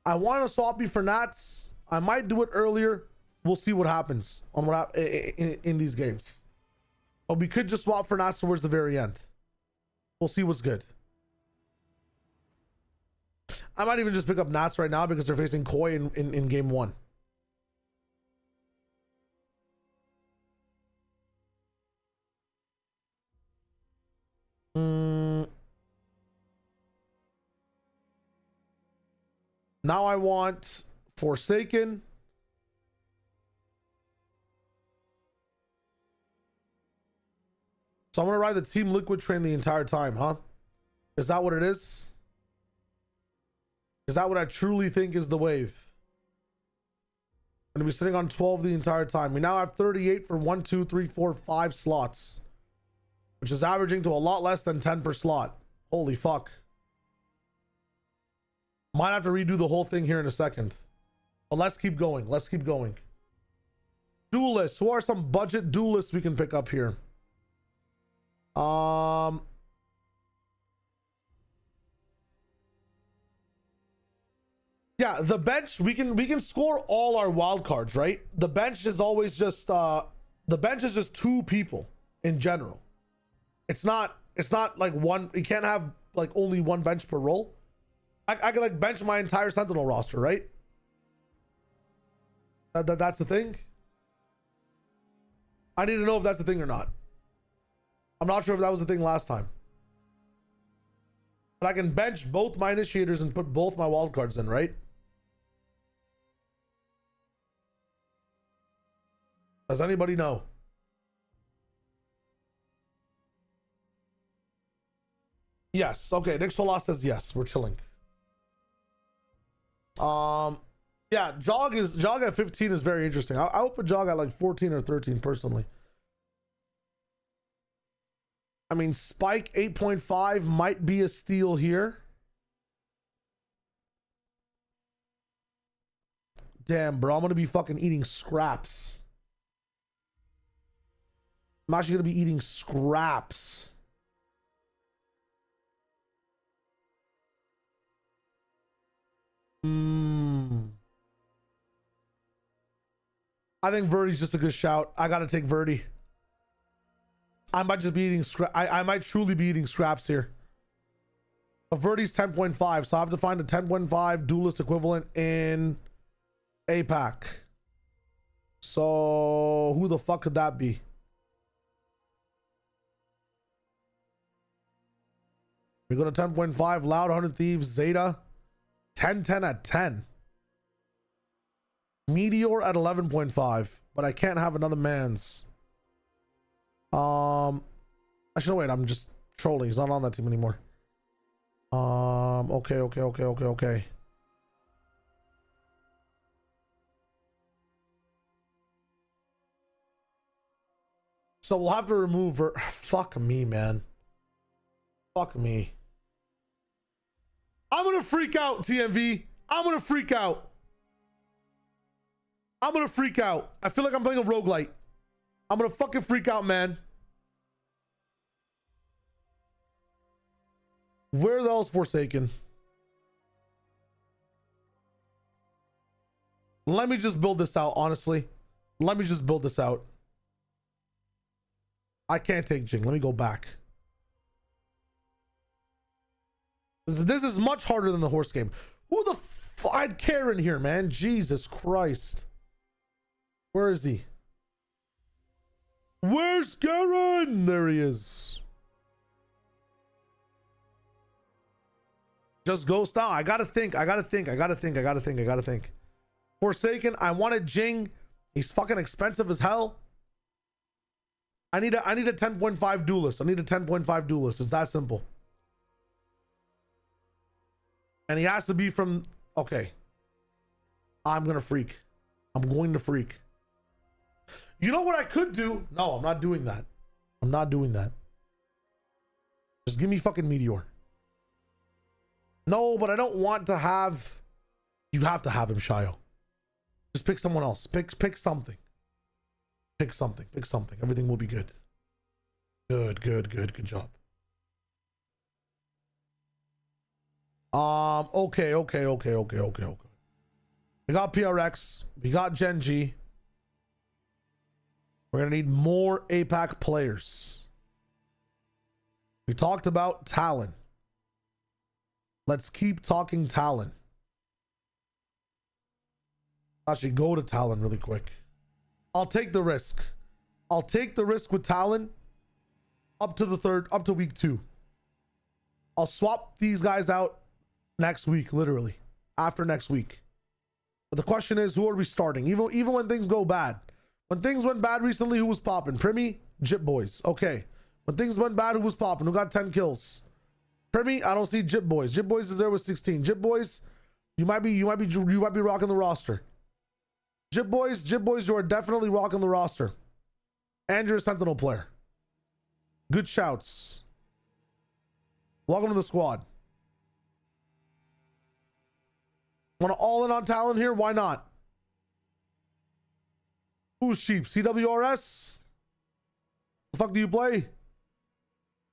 I want to swap you for Nats. I might do it earlier. We'll see what happens on what in these games. But we could just swap for Nats towards the very end. We'll see what's good. I might even just pick up Nats right now because they're facing Koi in game 1. Now I want Forsaken. So I'm going to ride the Team Liquid train the entire time, huh? Is that what it is? Is that what I truly think is the wave? I'm gonna be sitting on 12 the entire time. We now have 38 for 1, 2, 3, 4, 5 slots, which is averaging to a lot less than 10 per slot. Holy fuck. Might have to redo the whole thing here in a second. But let's keep going. Let's keep going. Duelists. Who are some budget duelists we can pick up here? Yeah, the bench, we can score all our wild cards, right? The bench is always just the bench is just 2 people in general. It's not like one. You can't have like only one bench per role. I can like bench my entire Sentinel roster, right? That's the thing. I need to know if that's the thing or not. I'm not sure if that was the thing last time. But I can bench both my initiators and put both my wild cards in, right? Does anybody know? Yes. Okay. Nick Sola says yes. We're chilling. Yeah, jog at 15 is very interesting. I would put jog at like 14 or 13 personally. I mean, Spike 8.5 might be a steal here. Damn, bro, I'm gonna be fucking eating scraps. I'm actually gonna be eating scraps. I think Verdi's just a good shout. I gotta take Verdi. I might just be eating I might truly be eating scraps here. But Verdi's 10.5, so I have to find a 10.5 duelist equivalent in APAC. So who the fuck could that be? We go to 10.5, Loud 100 Thieves, Zeta, 10 at 10. Meteor at 11.5, but I can't have another man's. Actually, no, wait, I'm just trolling. He's not on that team anymore. Okay. So we'll have to remove her. Fuck me, man. Fuck me. I'm gonna freak out, TMV. I'm gonna freak out. I'm gonna freak out. I feel like I'm playing a roguelite. I'm gonna fucking freak out, man. Where the hell's Forsaken? Let me just build this out, honestly. Let me just build this out. I can't take Jing. Let me go back. This is much harder than the horse game. Who the fuck? I had Karen here, man. Jesus Christ. Where is he? Where's Karen? There he is. Just ghost out. I gotta think. Forsaken. I wanted Jing. He's fucking expensive as hell. I need a 10.5 duelist. I need a 10.5 duelist. It's that simple. And he has to be from. Okay. I'm gonna freak. I'm going to freak. You know what I could do? No, I'm not doing that. I'm not doing that. Just give me fucking Meteor. No, but I don't want to have. You have to have him, Shayo. Just pick someone else. Pick something. Pick something. Everything will be good. Good job. Okay. We got PRX. We got Gen G. We're gonna need more APAC players. We talked about Talon. Let's keep talking Talon. Actually, go to Talon really quick. I'll take the risk. I'll take the risk with Talon up to week 2. I'll swap these guys out next week, literally after next week. But the question is, who are we starting? Even when things go bad. When things went bad recently, who was popping? Primi, Jip Boys. Okay. When things went bad, who was popping? Who got 10 kills? Primi, I don't see Jip Boys. Jip Boys is there with 16. Jip Boys, You might be rocking the roster. Jip boys, you are definitely rocking the roster. And you're a Sentinel player. Good shouts. Welcome to the squad. Want to all in on Talon here? Why not? Who's cheap? CWRS? The fuck do you play?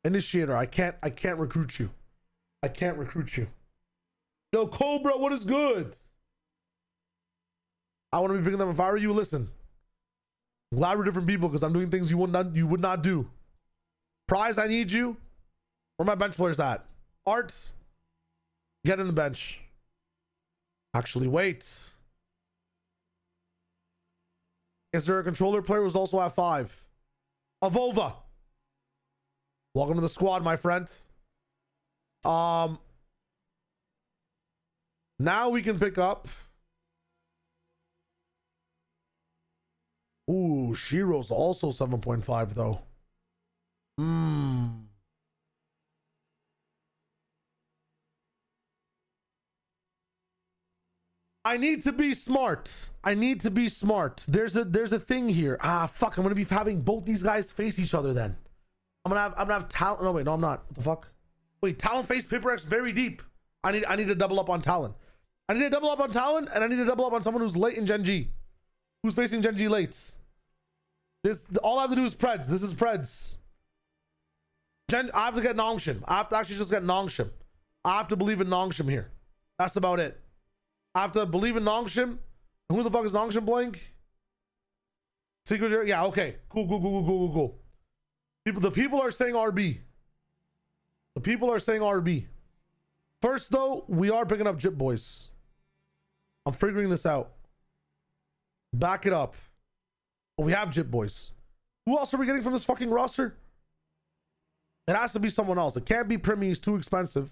Initiator. I can't recruit you. I can't recruit you. Yo, Cobra, what is good? I want to be picking them. If I were you, listen. I'm glad we're different people because I'm doing things you would not do. Prize, I need you. Where my bench players at? Art, get in the bench. Actually, wait. Is there a controller player who's also at 5? Avova. Welcome to the squad, my friend. Now we can pick up. Ooh, Shiro's also 7.5 though. I need to be smart. I need to be smart. There's a thing here. Ah, fuck. I'm gonna be having both these guys face each other then. I'm gonna have Talon. No, wait, no, I'm not. What the fuck? Wait, Talon face Paper X very deep. I need to double up on Talon. I need to double up on Talon, and I need to double up on someone who's late in Gen G. Who's facing Gen G late. This all I have to do is Preds. This is Preds. I have to get Nongshim. I have to actually just get Nongshim. I have to believe in Nongshim here. That's about it. I have to believe in Nongshim. Who the fuck is Nongshim playing? Secret. Yeah, okay. Cool. The people are saying RB. The people are saying RB. First though, we are picking up Jip boys. I'm figuring this out. Back it up. We have Jip boys. Who else are we getting from this fucking roster? It has to be someone else. It can't be Primy. He's too expensive.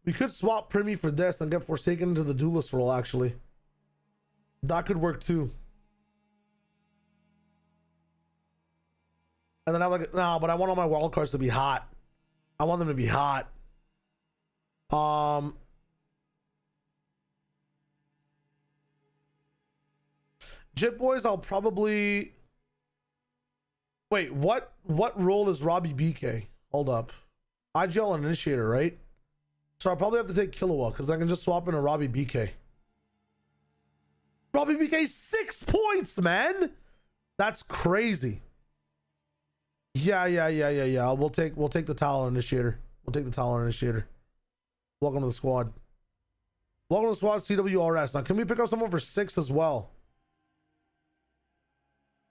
We could swap Primy for this and get Forsaken into the duelist role, actually. That could work too. And then I'm like, no, but I want all my wild cards to be hot. I want them to be hot. Jip boys, I'll probably wait. What role is Robbie BK? Hold up, IGL and Initiator, right? So I'll probably have to take Killua because I can just swap in a Robbie BK. Robbie BK 6 points, man. That's crazy. Yeah. We'll take the Talon Initiator. Welcome to the squad. Welcome to the squad, CWRS. Now, can we pick up someone for 6 as well?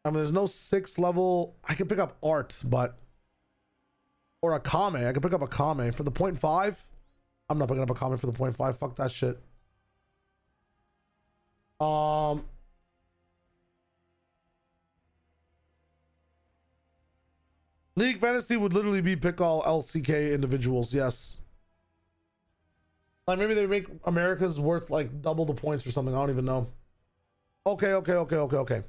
I mean, there's no 6 level. I can pick up Art, but or a Kame. I can pick up a Kame for the 0.5. I'm not picking up a Kame for the 0.5. Fuck that shit. League Fantasy would literally be pick all LCK individuals. Yes. Like maybe they make America's worth like double the points or something. I don't even know. Okay.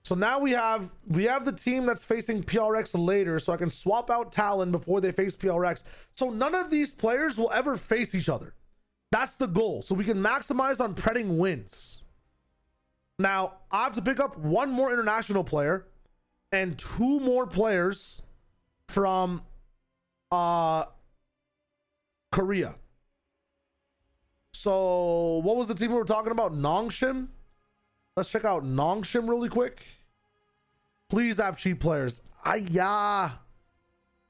So now we have the team that's facing PRX later, so I can swap out Talon before they face PRX. So none of these players will ever face each other. That's the goal. So we can maximize on Predding wins. Now I have to pick up 1 more international player and 2 more players from Korea. So what was the team we were talking about? Nongshim. Let's check out Nongshim really quick. Please have cheap players. Yeah.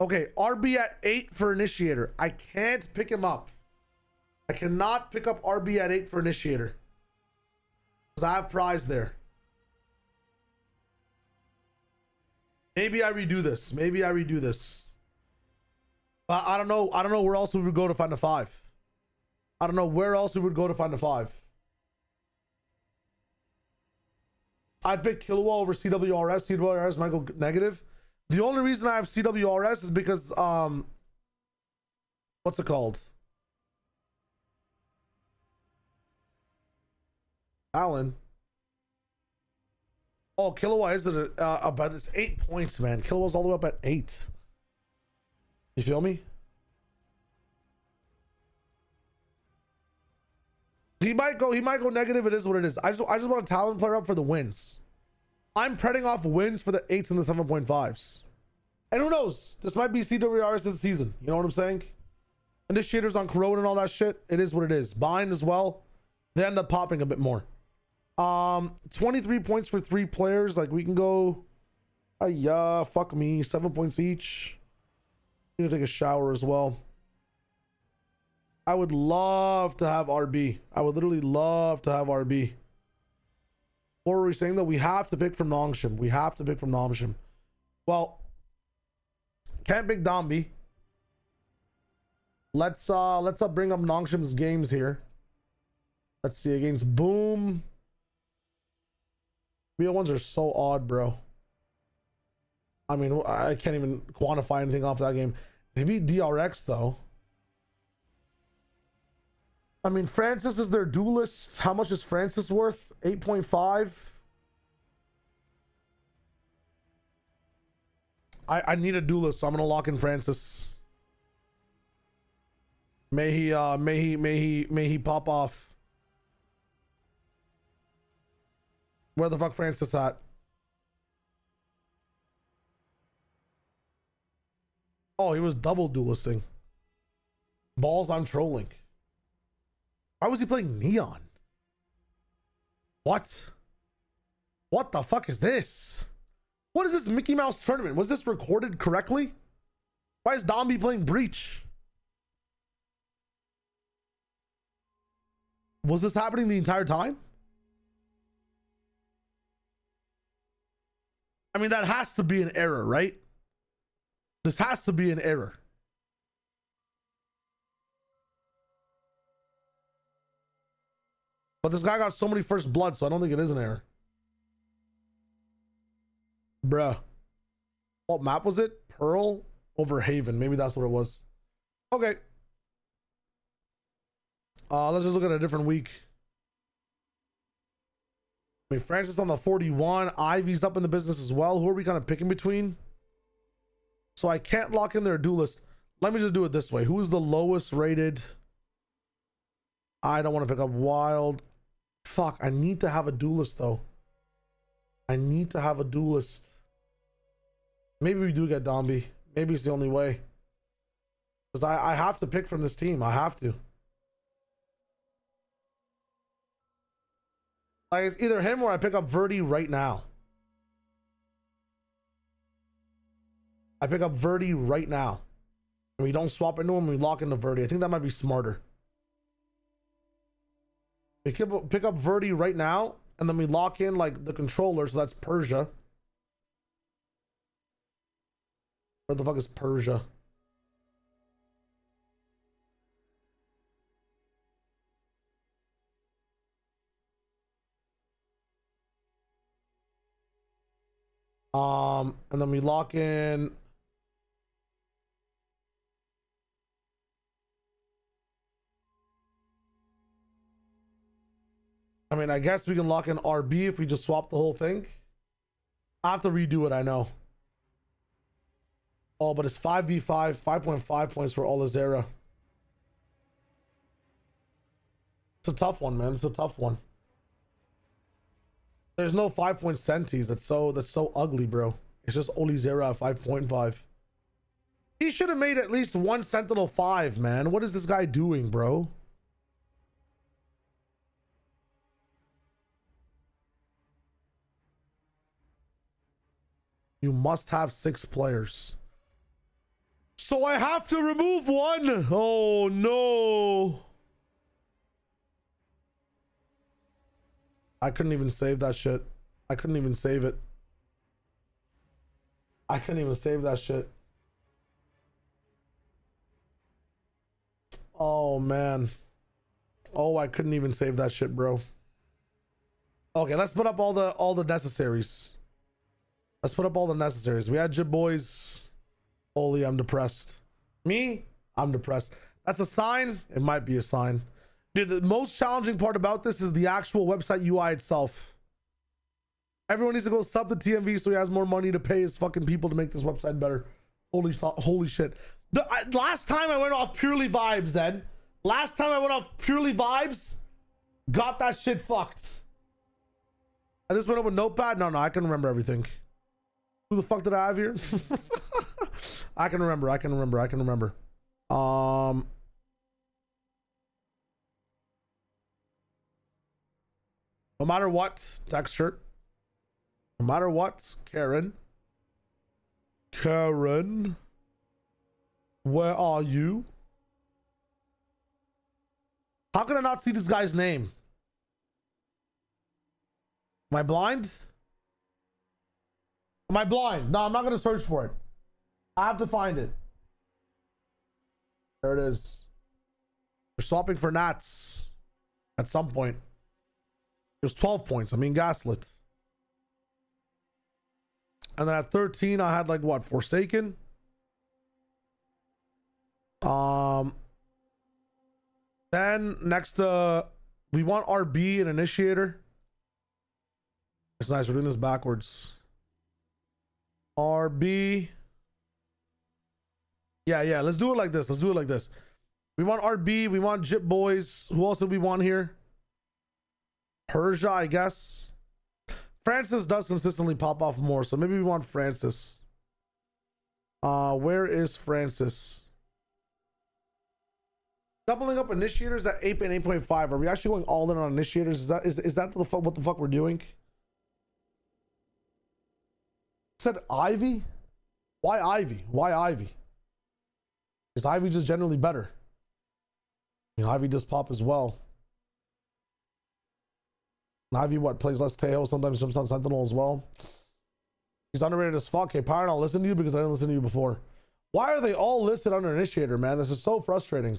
Okay, RB at 8 for Initiator. I can't pick him up. I cannot pick up RB at 8 for Initiator. Because I have prize there. Maybe I redo this. But I don't know where else we would go to find a 5. I'd pick Killua over CWRS. CWRS might go negative. The only reason I have CWRS is because what's it called? Alan. Oh, Killua is it about it's 8 points, man. Killua's all the way up at 8. You feel me? He might go negative. It is what it is. I just want a talent player up for the wins. I'm pretting off wins for the 8s and the 7.5s. And who knows? This might be CWRS this season. You know what I'm saying? Initiators on Corona and all that shit. It is what it is. Bind as well. They end up popping a bit more. 23 points for 3 players. Like we can go. Yeah, fuck me. 7 points each. Need to take a shower as well. I would love to have RB. I would literally love to have RB. What were we saying though? We have to pick from Nongshim. We have to pick from Nongshim. Well, can't pick Dombi. Let's bring up Nongshim's games here. Let's see against Boom. BO1s are so odd, bro. I mean, I can't even quantify anything off that game. They beat DRX though. I mean, Francis is their duelist. How much is Francis worth? 8.5. I need a duelist, so I'm gonna lock in Francis. May he pop off. Where the fuck Francis at? Oh, he was double duelisting. Balls, I'm trolling. Why was he playing Neon? What? What the fuck is this? What is this Mickey Mouse tournament? Was this recorded correctly? Why is Dombi playing Breach? Was this happening the entire time? I mean, that has to be an error, right? This has to be an error. But this guy got so many first blood, so I don't think it is an error. Bruh. What map was it? Pearl over Haven. Maybe that's what it was. Okay. Let's just look at a different week. I mean, Francis on the 41. Ivy's up in the business as well. Who are we kind of picking between? So I can't lock in their duelist. Let me just do it this way. Who is the lowest rated? I don't want to pick up Wild. Fuck, I need to have a duelist though. I need to have a duelist. Maybe we do get Dombi. Maybe it's the only way. Because I have to pick from this team. I have to. Like, it's either him or I pick up Verdi right now. I pick up Verdi right now. And we don't swap into him, we lock into Verdi. I think that might be smarter. We can pick up Verdi right now, and then we lock in like the controller, so that's Persia. Where the fuck is Persia? And then we lock in. I mean, I guess we can lock in RB if we just swap the whole thing. I have to redo it, I know. Oh, but it's 5v5, 5.5 points for Olazera. It's a tough one, man. It's a tough one. There's no 5-point Sentis. That's so ugly, bro. It's just Olazera at 5.5. He should have made at least one Sentinel 5, man. What is this guy doing, bro? You must have 6 players. So I have to remove one. Oh no. I couldn't even save that shit. I couldn't even save it. I couldn't even save that shit. Oh man. Oh, I couldn't even save that shit, bro. Okay, let's put up all the necessaries. Let's put up all the necessaries. We had Jib Boys. Holy, I'm depressed. Me? I'm depressed. That's a sign? It might be a sign. Dude, the most challenging part about this is the actual website UI itself. Everyone needs to go sub to TMV so he has more money to pay his fucking people to make this website better. Holy shit. Last time I went off purely vibes, then. Last time I went off purely vibes, got that shit fucked. I just went up with Notepad. No, I can remember everything. Who the fuck did I have here? I can remember. No matter what, texture. No matter what, Karen, where are you? How can I not see this guy's name? Am I blind? Am I blind? No, I'm not gonna search for it. I have to find it. There it is. We're swapping for Nats at some point. It was 12 points. I mean, gaslit. And then at 13, I had like what? Forsaken. Then next, we want RB and Initiator. It's nice. We're doing this backwards. RB. Yeah. Let's do it like this. We want RB. We want Jip Boys. Who else do we want here? Persia, I guess. Francis does consistently pop off more, so maybe we want Francis. Where is Francis? Doubling up initiators at 8 and 8.5. Are we actually going all in on initiators? Is that what the fuck we're doing? Said Ivy? Why Ivy? Is Ivy just generally better? I mean, Ivy does pop as well. Ivy plays less Teo, sometimes jumps on Sentinel as well. He's underrated as fuck. Hey, Pyron, I'll listen to you because I didn't listen to you before. Why are they all listed under Initiator, man? This is so frustrating.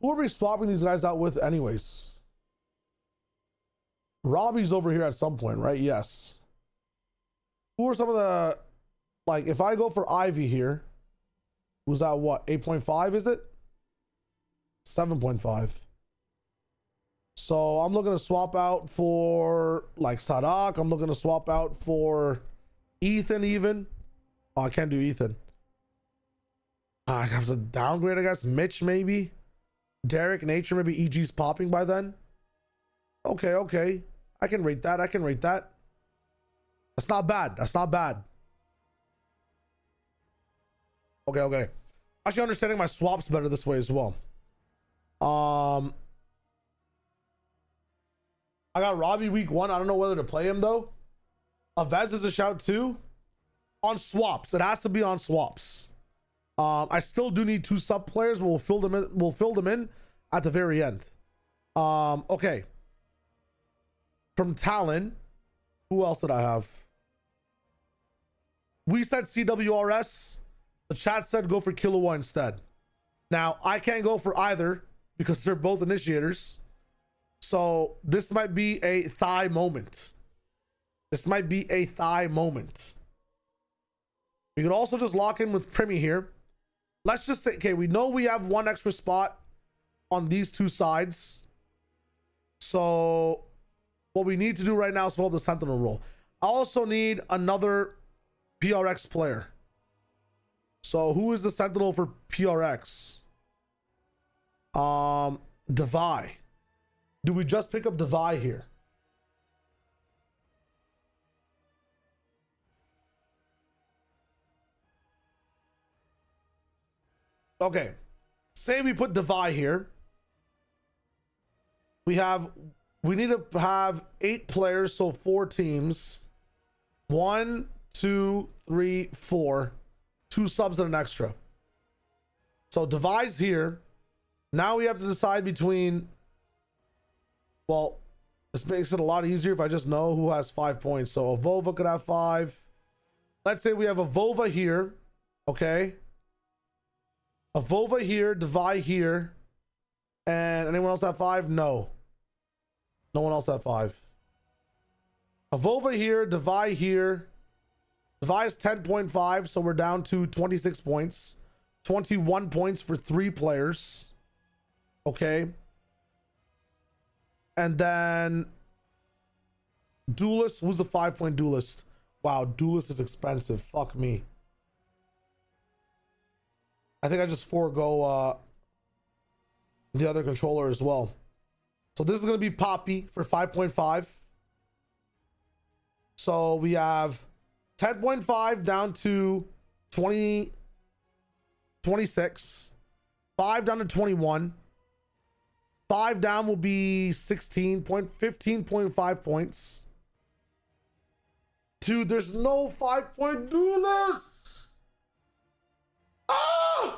Who are we swapping these guys out with anyways? Robbie's over here at some point, right? Yes. Who are some of the... Like, if I go for Ivy here, who's that what? 8.5, is it? 7.5. So I'm looking to swap out for like Sadak. I'm looking to swap out for Ethan even. Oh, I can't do Ethan. I have to downgrade, I guess. Mitch maybe. Derek, Nature, maybe EG's popping by then. Okay. I can rate that. That's not bad. Okay. Actually understanding my swaps better this way as well. I got Robbie week 1. I don't know whether to play him though. Avez is a shout too. On swaps. It has to be on swaps. I still do need 2 sub players, but we'll fill them in at the very end. Okay. From Talon, who else did I have? We said CWRS. The chat said go for Killua instead. Now, I can't go for either because they're both initiators. So this might be a thigh moment. We could also just lock in with Primi here. Let's just say, okay, we know we have 1 extra spot on these 2 sides. So what we need to do right now is fill up the Sentinel role. I also need another PRX player. So who is the Sentinel for PRX? Devi. Do we just pick up Devi here? Okay. Say we put Devi here. We need to have 8 players, so 4 teams. 1, 2, 3, 4. 2 subs and an extra. So Devi's here. Now we have to decide between... Well, this makes it a lot easier if I just know who has 5 points. So Avova could have 5. Let's say we have Avova here. Okay. Avova here, Devi here. And anyone else have 5? No. No one else have 5. Avova here, Devi here. Devi is 10.5, so we're down to 26 points. 21 points for 3 players. Okay. And then Duelist. Who's the 5-point duelist? Wow, duelist is expensive. Fuck me. I think I just forego the other controller as well. So this is going to be Poppy for 5.5. So we have 10.5 down to 20, 26. 5 down to 21. 5 down will be 15.5 points. Dude, there's no 5-point duelists. Ah!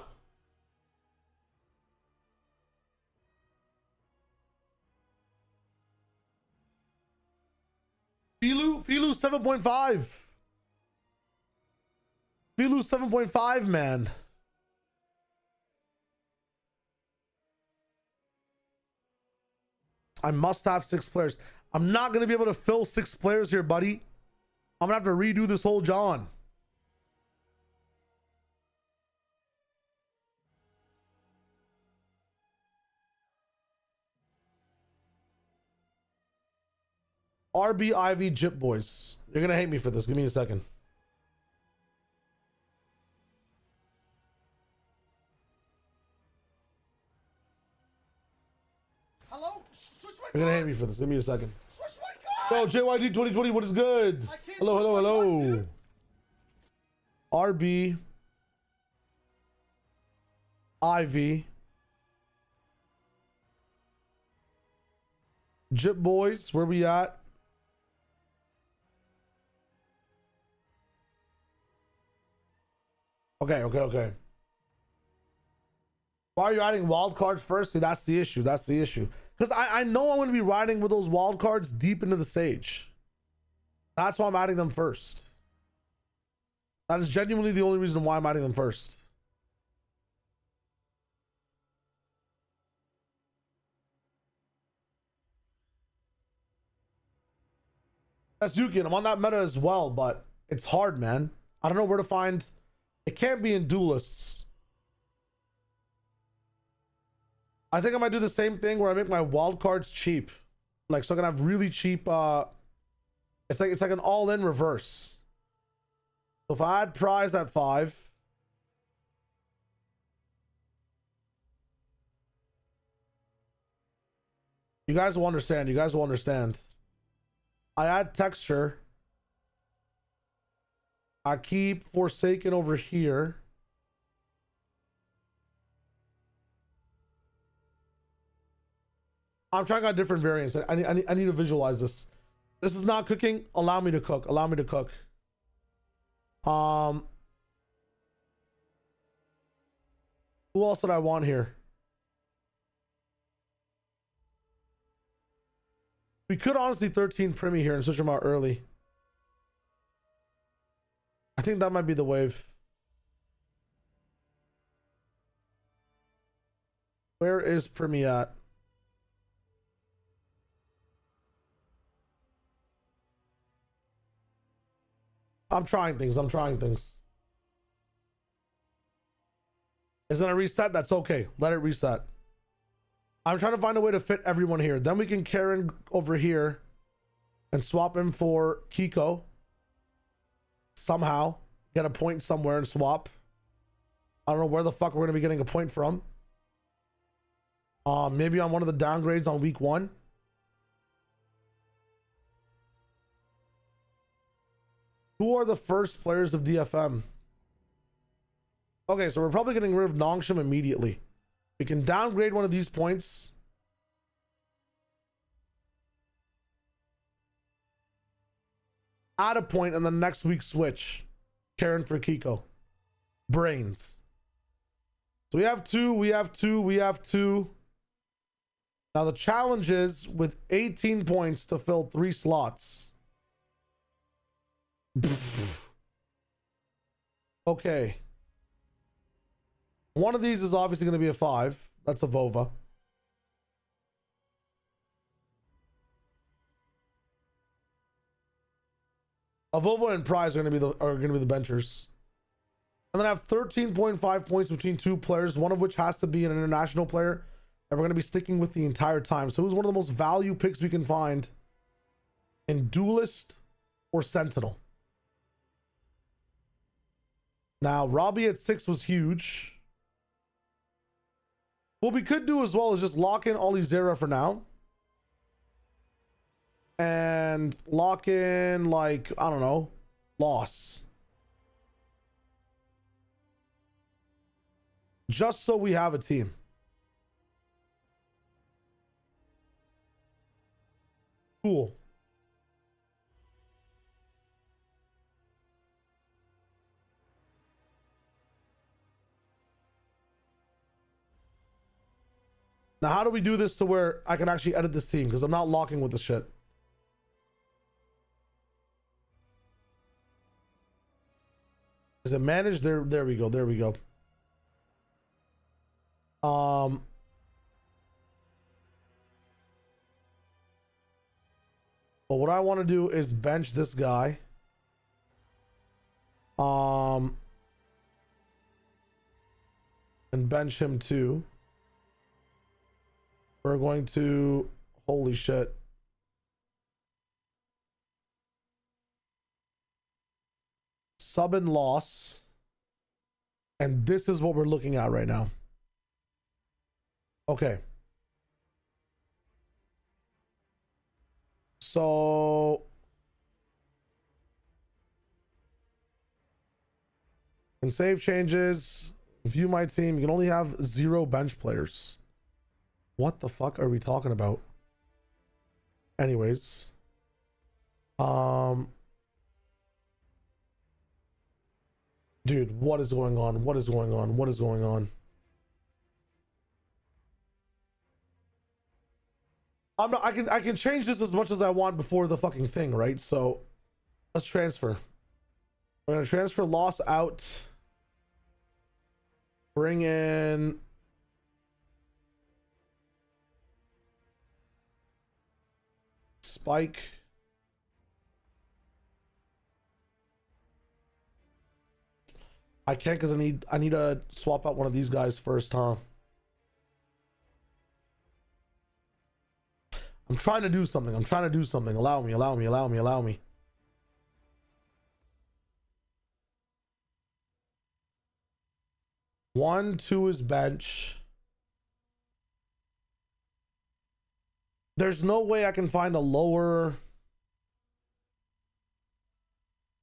Filu 7.5. Filu 7.5, man. I must have 6 players. I'm not going to be able to fill 6 players here, buddy. I'm going to have to redo this whole John. RB Ivy Jip Boys. You're going to hate me for this. Give me a second. Hello? You're going to hate me for this. Give me a second. Yo, JYD 2020, what is good? Hello. RB Ivy Jip Boys, where we at? Okay. Why are you adding wild cards first? See, that's the issue. Because I know I'm going to be riding with those wild cards deep into the stage. That's why I'm adding them first. That is genuinely the only reason why I'm adding them first. That's Yuki, and I'm on that meta as well, but it's hard, man. I don't know where to find. It can't be in duelists. I think I might do the same thing where I make my wild cards cheap, like so I can have really cheap. It's like an all-in reverse. So if I add prize at 5, you guys will understand. I add texture. I keep Forsaken over here. I'm trying out different variants. I need to visualize this. This is not cooking. Allow me to cook. Who else did I want here? We could honestly 13 Primi here and switch them out early. I think that might be the wave. Where is Primi at? I'm trying things. Is it gonna reset? That's okay. Let it reset. I'm trying to find a way to fit everyone here. Then we can Karen over here and swap him for Kiko. Somehow get a point somewhere and swap. I don't know where the fuck we're gonna be getting a point from. Maybe on one of the downgrades on week 1. Who are the first players of DFM? Okay, so we're probably getting rid of Nongshim immediately. We can downgrade one of these points. Add a point and then next week switch. Karen for Kiko. Brains. So we have two. Now the challenge is with 18 points to fill 3 slots. Okay. One of these is obviously going to be a 5. That's a Vova. A Vova and Prize are going to be the benchers. And then I have 13.5 points between 2 players, one of which has to be an international player, and we're going to be sticking with the entire time. So who's one of the most value picks we can find in Duelist or Sentinel. Now, Robbie at 6 was huge. What we could do as well is just lock in Ollie Zera for now. And lock in, like, I don't know, Loss. Just so we have a team. Cool. Now, how do we do this to where I can actually edit this team? Because I'm not locking with this shit. Is it managed? There we go. There we go. But what I want to do is bench this guy. And bench him too. We're going to, holy shit. Sub and Loss. And this is what we're looking at right now. Okay. So in save changes, view my team, you can only have 0 bench players. What the fuck are we talking about? Anyways. Dude, what is going on? What is going on? What is going on? I can change this as much as I want before the fucking thing, right? So let's transfer. We're gonna transfer Loss out. Bring in Spike. I can't because I need to swap out one of these guys first, huh? I'm trying to do something. I'm trying to do something. Allow me, allow me, allow me, allow me. One, two is bench. There's no way I can find a lower.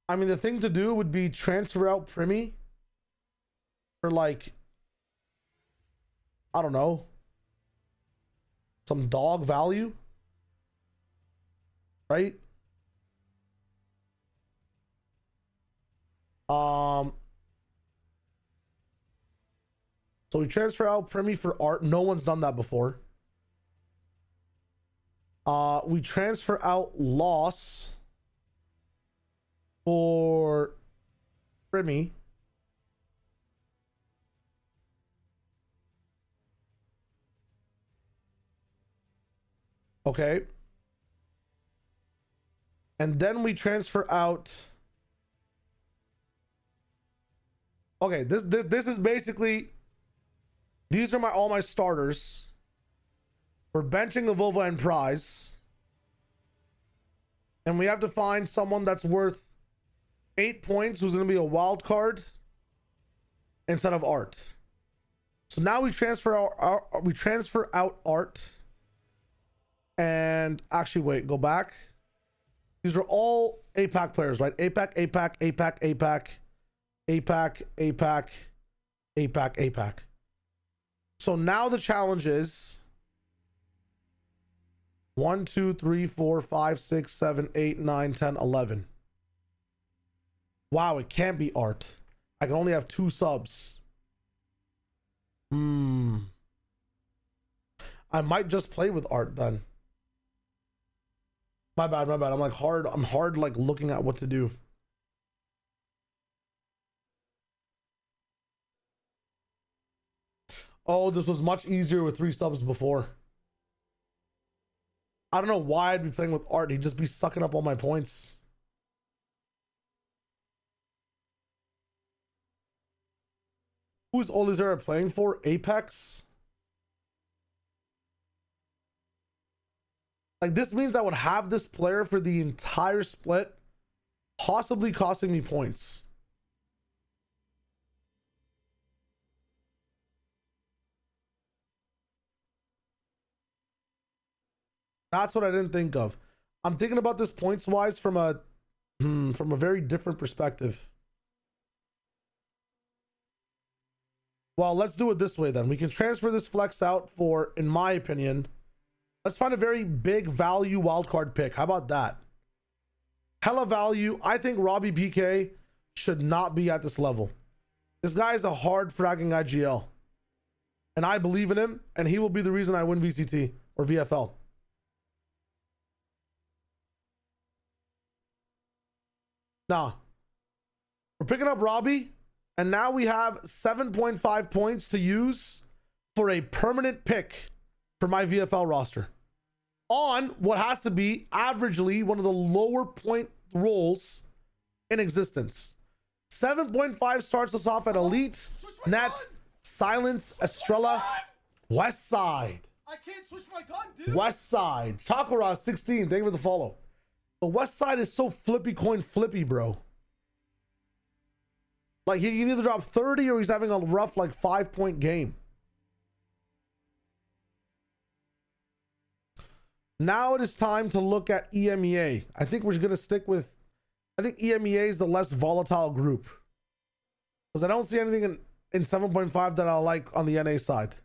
I mean, the thing to do would be transfer out Primi for, like, I don't know, some dog value, right? So we transfer out Primi for Art. No one's done that before. We transfer out Loss for Primi. Okay. And then we transfer out. Okay, this is basically, these are all my starters. We're benching Avova and Prize. And we have to find someone that's worth 8 points who's going to be a wild card instead of Art. So now we transfer out Art. And actually, wait, go back. These are all APAC players, right? APAC, APAC, APAC, APAC, APAC, APAC, APAC, APAC. So now the challenge is 1, 2, 3, 4, 5, 6, 7, 8, 9, 10, 11. Wow, it can't be Art. I can only have 2 subs. I might just play with Art then. My bad, my bad. I'm hard like looking at what to do. Oh, this was much easier with 3 subs before. I don't know why I'd be playing with Art. He'd just be sucking up all my points. Who's Olizera playing for? Apex? Like, this means I would have this player for the entire split, possibly costing me points. That's what I didn't think of. I'm thinking about this points wise from a very different perspective. Well, let's do it this way then. We can transfer this flex out for, in my opinion, let's find a very big value wildcard pick. How about that? Hella value. I think Robbie PK should not be at this level. This guy is a hard fragging IGL. And I believe in him, and he will be the reason I win VCT or VFL. Nah. We're picking up Robbie, and now we have 7.5 points to use for a permanent pick for my VFL roster on what has to be averagely one of the lower point roles in existence. 7.5 starts us off at Elite, Net, Silence, Estrella, West Side. I can't switch my gun, dude. West Side. Chakra 16, thank you for the follow. The West Side is so flippy coin flippy, bro. Like, he can either drop 30 or he's having a rough, like, 5-point game. Now it is time to look at EMEA. I think we're going to stick with... I think EMEA is the less volatile group. Because I don't see anything in 7.5 that I like on the NA side.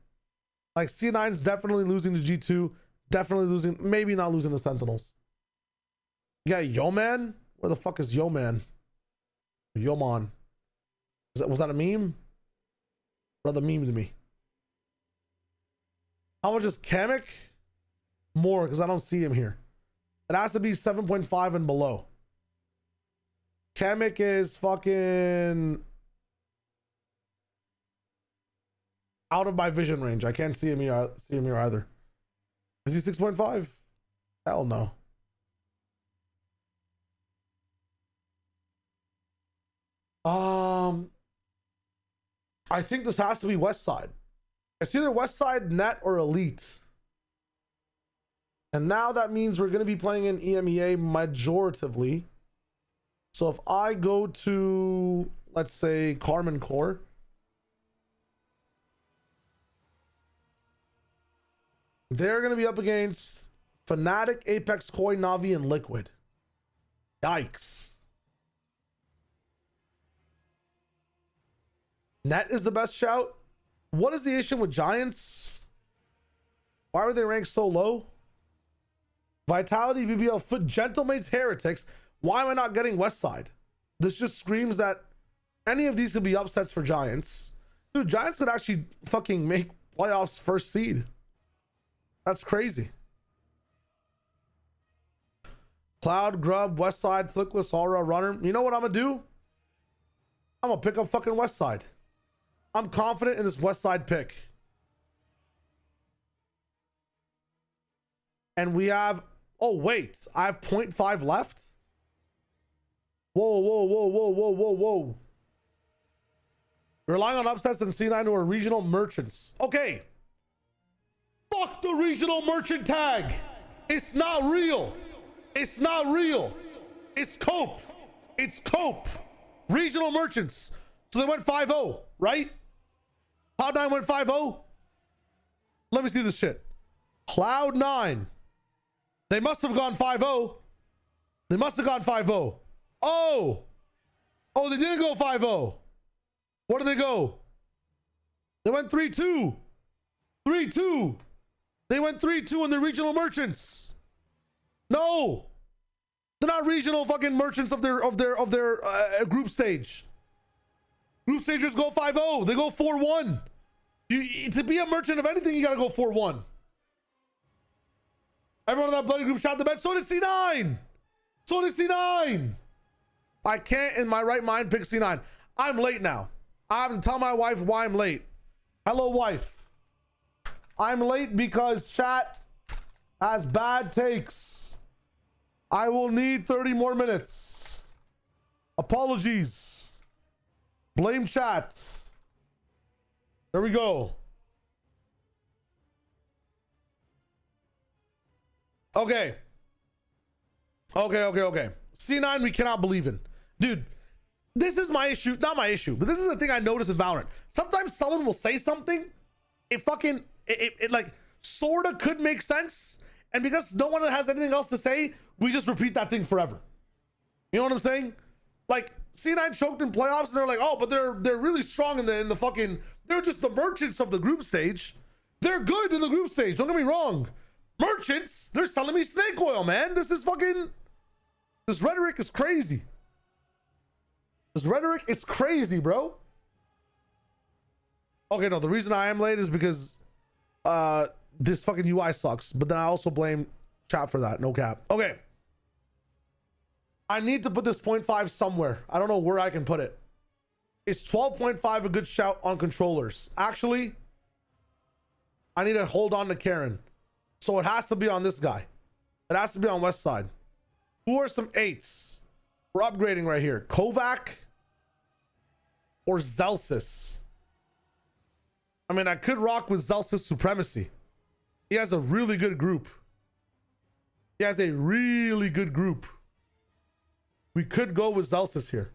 Like, C9's definitely losing to G2. Definitely losing... Maybe not losing to Sentinels. Yeah, Yo Man? Where the fuck is Yo Man? Yo Man. Was that a meme? Brother memed me. How much is Kamek? More, because I don't see him here. It has to be 7.5 and below. Kamek is fucking out of my vision range. I can't see him here either. Is he 6.5? Hell no. I think this has to be West Side. It's either West Side, Net, or Elite. And now that means we're going to be playing in EMEA majoritively. So if I go to, let's say, Carmen Core. They're going to be up against Fnatic, Apex, Koi, Navi, and Liquid. Yikes. Net is the best shout. What is the issue with Giants? Why were they ranked so low? Vitality, BBL, Foot, Gentlemates, Heretics. Why am I not getting West Side? This just screams that any of these could be upsets for Giants. Dude, Giants could actually fucking make playoffs first seed. That's crazy. Cloud, Grub, West Side, Flickless, Aura, Runner. You know what I'm gonna do? I'm gonna pick up fucking West Side. I'm confident in this West Side pick. And we have... Oh, wait. I have 0.5 left? Whoa, whoa, whoa, whoa, whoa, whoa, whoa. Relying on upsets and C9 who are regional merchants. Okay. Fuck the regional merchant tag. It's not real. It's not real. It's cope. It's cope. Regional merchants. So they went 5-0, right? Cloud9 went 5-0. Let me see this shit. Cloud9. They must have gone 5-0. They must have gone 5-0. Oh. Oh, they didn't go 5-0. What did they go? They went 3-2. 3-2. They went 3-2 in the regional merchants. No. They're not regional fucking merchants of their group stage. Group stagers go 5-0. They go 4-1. To be a merchant of anything, you gotta go 4-1. Everyone in that bloody group shot the bed. So did C9. So did C9. I can't in my right mind pick C9. I'm late now. I have to tell my wife why I'm late. Hello, wife. I'm late because chat has bad takes. I will need 30 more minutes. Apologies. Blame chat. There we go. Okay. Okay. C9 we cannot believe in. Dude, this is my issue. Not my issue, but this is the thing I notice in Valorant. Sometimes someone will say something. It like sorta could make sense. And because no one has anything else to say, we just repeat that thing forever. You know what I'm saying? Like C9 choked in playoffs and they're like, oh, but they're really strong in the fucking, they're just the merchants of the group stage. They're good in the group stage. Don't get me wrong. Merchants, they're selling me snake oil, man. This rhetoric is crazy. This rhetoric is crazy, bro. Okay, no, the reason I am late is because this fucking UI sucks. But then I also blame chat for that. No cap. Okay. I need to put this 0.5 somewhere. I don't know where I can put it. Is 12.5 a good shout on controllers? Actually, I need to hold on to Karen. So it has to be on this guy. It has to be on West Side. Who are some 8s? We're upgrading right here. Kovac or Zelsis? I mean, I could rock with Zelsis Supremacy. He has a really good group. He has a really good group. We could go with Zelsis here.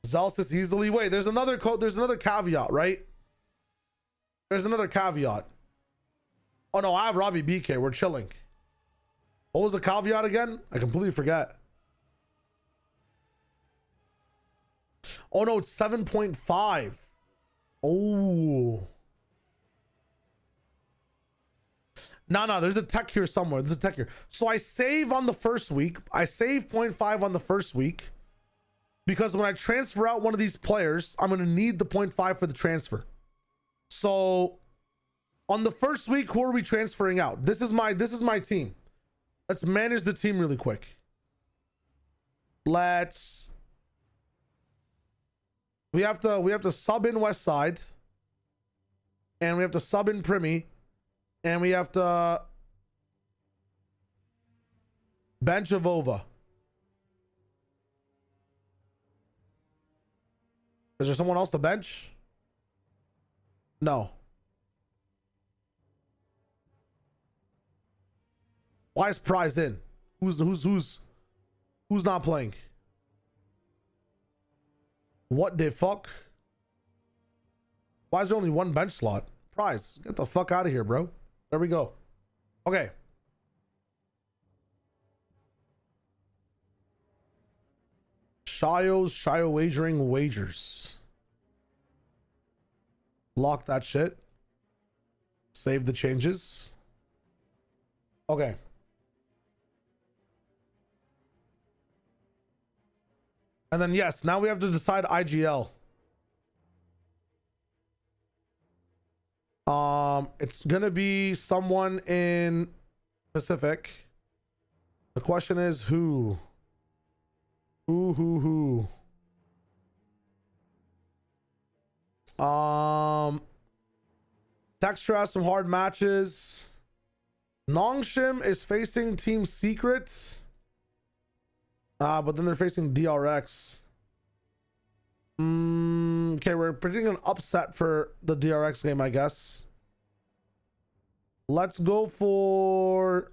Zelsis easily. Wait, there's another caveat, right? There's another caveat. Oh no, I have Robbie BK. We're chilling. What was the caveat again? I completely forget. Oh no, it's 7.5. Oh. No, there's a tech here somewhere. There's a tech here. So I save on the first week. I save 0.5 on the first week because when I transfer out one of these players, I'm going to need the 0.5 for the transfer. So on the first week, who are we transferring out? This is my team. Let's manage the team really quick. We have to sub in West Side, and we have to sub in Primi, and we have to bench Avova. Is there someone else to bench? No. Why is Prize in? Who's not playing? What the fuck? Why is there only one bench slot? Prize, get the fuck out of here, bro. There we go. Okay. Shio wagering wagers. Lock that shit. Save the changes. Okay. And then yes, now we have to decide IGL. It's gonna be someone in Pacific. The question is who? Who? Texture has some hard matches. Nongshim is facing Team Secret. But then they're facing DRX. Okay, we're predicting an upset for the DRX game, I guess. Let's go for...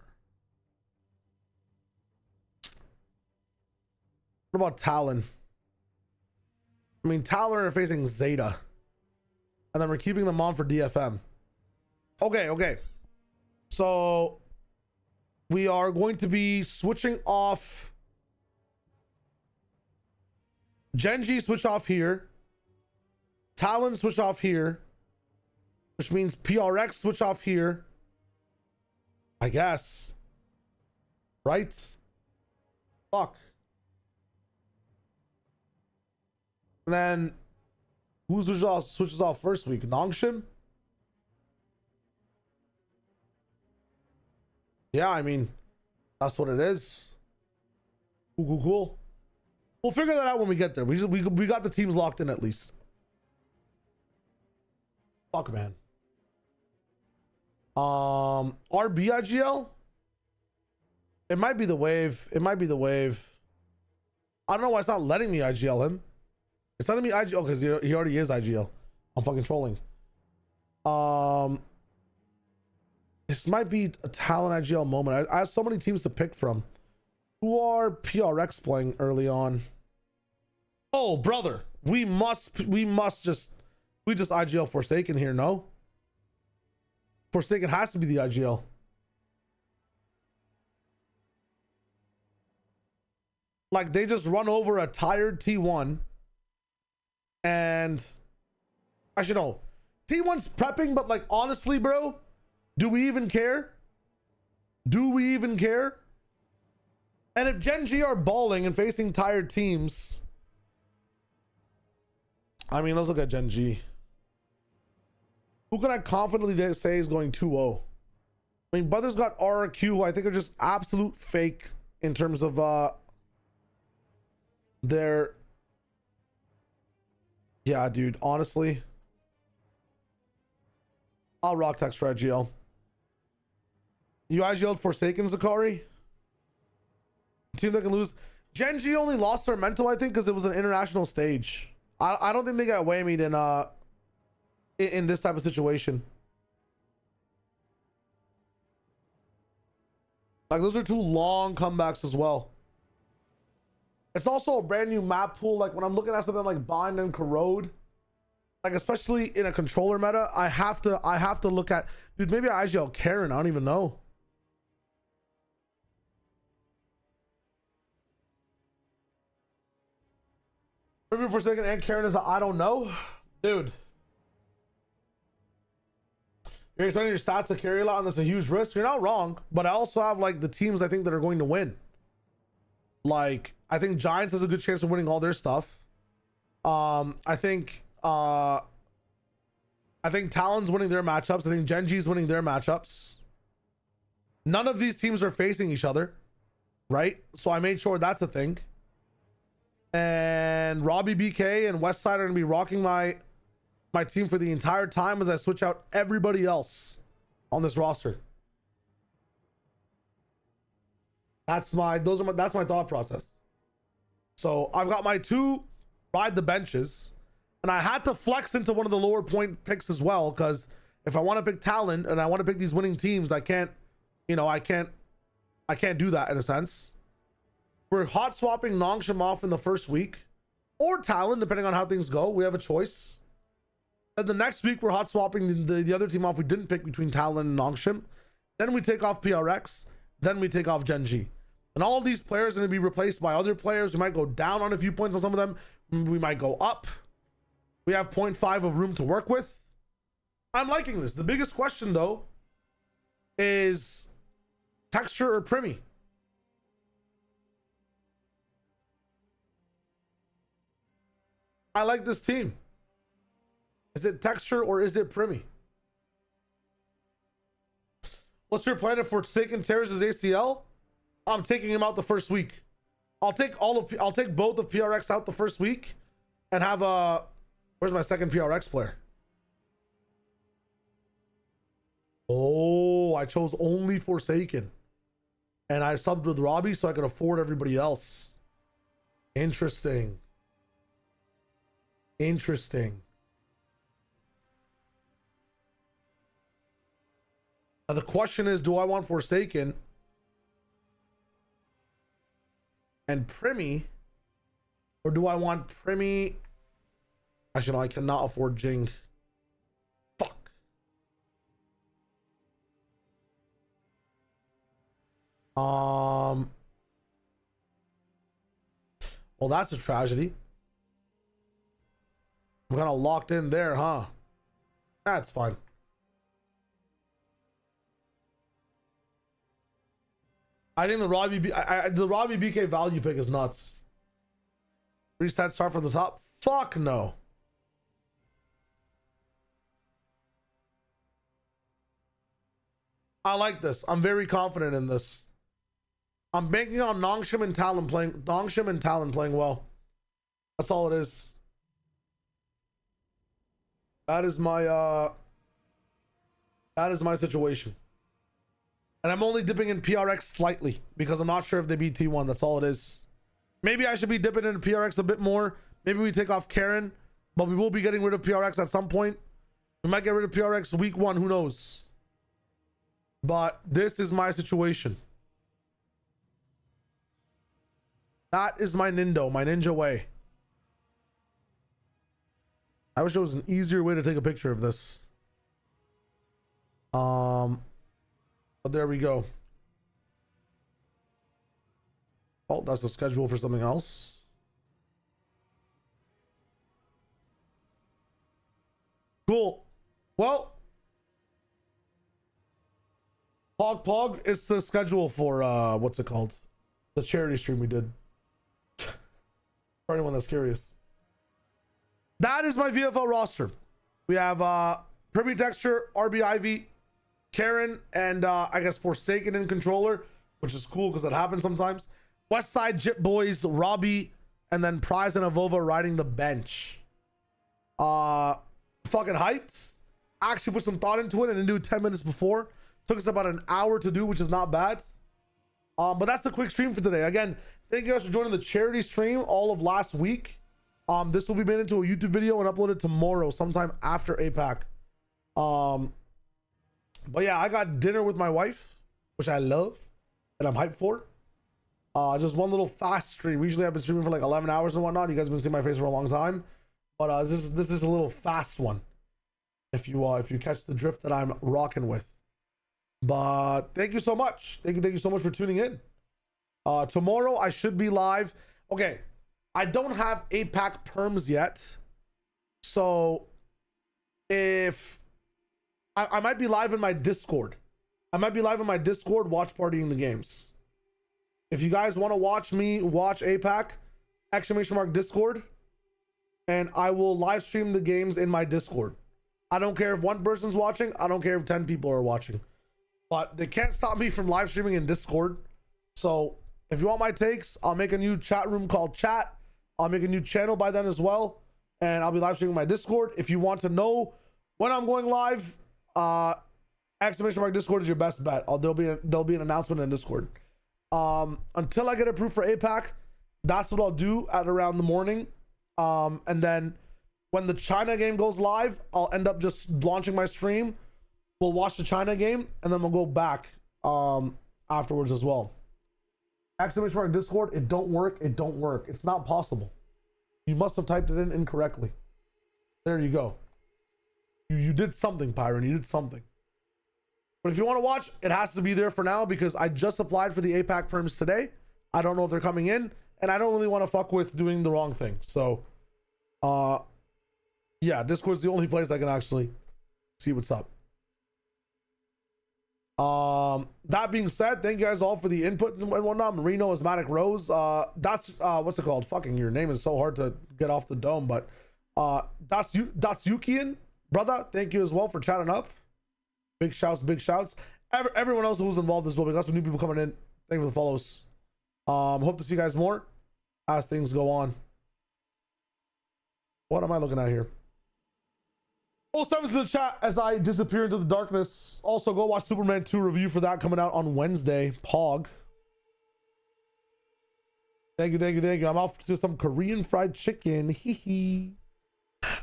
What about Talon? I mean, Talon are facing Zeta. And then we're keeping them on for DFM. Okay. So we are going to be switching off... Genji switch off here. Talon switch off here. Which means PRX switch off here. I guess. Right? Fuck. And then who switches off first week? Nongshim? Yeah, I mean, that's what it is. Cool. We'll figure that out when we get there. We got the teams locked in at least. Fuck, man. RB IGL? It might be the wave. I don't know why it's not letting me IGL him. It's letting me IGL because he already is IGL. I'm fucking trolling. This might be a Talon IGL moment. I have so many teams to pick from. Who are PRX playing early on? Oh, brother. We just IGL Forsaken here, no? Forsaken has to be the IGL. Like, they just run over a tired T1. And actually, no. T1's prepping, but like, honestly, bro, do we even care? Do we even care? And if Gen G are balling and facing tired teams, I mean, let's look at Gen G. Who can I confidently say is going 2-0? I mean, Brothers got RQ, who I think are just absolute fake in terms of their... Yeah, dude, honestly, I'll rock text for IGL. You IGL'd Forsaken, Zakari? Team that can lose. Gen G only lost their mental, I think, because it was an international stage. I don't think they got whammied in this type of situation. Like, those are two long comebacks as well. It's also a brand new map pool. Like, when I'm looking at something like Bind and Corrode, like, especially in a controller meta, I have to look at, dude, maybe I IGL Karen, I don't even know. Maybe for a second, and Karen is I don't know. Dude. You're expecting your stats to carry a lot and that's a huge risk. You're not wrong, but I also have like the teams I think that are going to win. Like, I think Giants has a good chance of winning all their stuff. I think Talon's winning their matchups. I think Gen G's winning their matchups. None of these teams are facing each other, right? So I made sure that's a thing. And Robbie BK and Westside are gonna be rocking my team for the entire time as I switch out everybody else on this roster. That's my thought process. So I've got my two ride the benches, and I had to flex into one of the lower point picks as well, because if I want to pick talent and I want to pick these winning teams, I can't do that in a sense. We're hot swapping Nongshim off in the first week, or Talon, depending on how things go. We have a choice. And the next week, we're hot swapping the other team off we didn't pick between Talon and Nongshim. Then we take off PRX. Then we take off Gen G. And all of these players are going to be replaced by other players. We might go down on a few points on some of them. We might go up. We have 0.5 of room to work with. I'm liking this. The biggest question, though, is texture or Primi? I like this team. Is it texture or is it Primi? What's your plan if Forsaken tears his ACL? I'm taking him out the first week. I'll take both of PRX out the first week and have where's my second PRX player? Oh, I chose only Forsaken. And I subbed with Robbie so I could afford everybody else. Interesting. Interesting. Now the question is, do I want Forsaken and Primi, or do I want Primi? Actually, no, I cannot afford Jing. Fuck. Well, that's a tragedy. I'm kind of locked in there, huh? That's fine. I think the Robbie BK value pick is nuts. Reset start from the top. Fuck no. I like this. I'm very confident in this. I'm banking on Nongshim and Talon playing well. That's all it is. That is my situation. And I'm only dipping in PRX slightly because I'm not sure if they beat T1. That's all it is. Maybe I should be dipping into PRX a bit more. Maybe we take off Karen, but we will be getting rid of PRX at some point. We might get rid of PRX week 1. Who knows? But this is my situation. That is my ninja way. I wish there was an easier way to take a picture of this. But there we go. Oh, that's the schedule for something else. Cool. Well, Pog, it's the schedule for what's it called? The charity stream we did. For anyone that's curious. That is my VFL roster. We have Privy Texture, RB Ivy, Karen, and I guess Forsaken in controller, which is cool because that happens sometimes. West Side Jip Boys, Robbie, and then Prize and Avova riding the bench. Fucking hyped. Actually put some thought into it and didn't do it 10 minutes before. Took us about an hour to do, which is not bad. But that's the quick stream for today. Again, thank you guys for joining the charity stream all of last week. This will be made into a YouTube video and uploaded tomorrow, sometime after APAC. But yeah, I got dinner with my wife, which I love and I'm hyped for. Just one little fast stream. Usually I've been streaming for like 11 hours and whatnot. You guys have been seeing my face for a long time, but this is a little fast one. If you catch the drift that I'm rocking with. But thank you so much. Thank you so much for tuning in. Tomorrow I should be live. Okay, I don't have APAC perms yet, so if I might be live in my Discord. I might be live in my Discord watch partying the games. If you guys want to watch me watch APAC, ! Discord, and I will live stream the games in my Discord. I don't care if one person's watching. I don't care if 10 people are watching. But they can't stop me from live streaming in Discord. So if you want my takes, I'll make a new chat room called Chat. I'll make a new channel by then as well. And I'll be live streaming my Discord. If you want to know when I'm going live, ! Discord is your best bet. There'll be an announcement in Discord. Until I get approved for APAC, that's what I'll do at around the morning. And then when the China game goes live, I'll end up just launching my stream. We'll watch the China game and then we'll go back afterwards as well. Discord, it don't work. It's not possible. You must have typed it in incorrectly. There you go. You did something, Pyron. You did something. But if you want to watch, it has to be there for now because I just applied for the APAC perms today. I don't know if they're coming in, and I don't really want to fuck with doing the wrong thing. So, yeah, Discord's the only place I can actually see what's up. That being said, thank you guys all for the input and whatnot. Marino, Asthmatic Rose. That's what's it called? Fucking your name is so hard to get off the dome, but that's Yukian, brother. Thank you as well for chatting up. Big shouts. Everyone else who was involved as well. We got some new people coming in. Thank you for the follows. Hope to see you guys more as things go on. What am I looking at here? Oh, 7's in the chat as I disappear into the darkness. Also, go watch Superman 2 review for that coming out on Wednesday. Pog. Thank you. I'm off to some Korean fried chicken. Hee hee.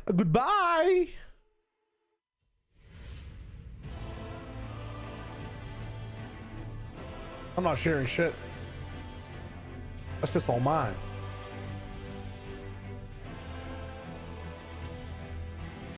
Goodbye. I'm not sharing shit. That's just all mine.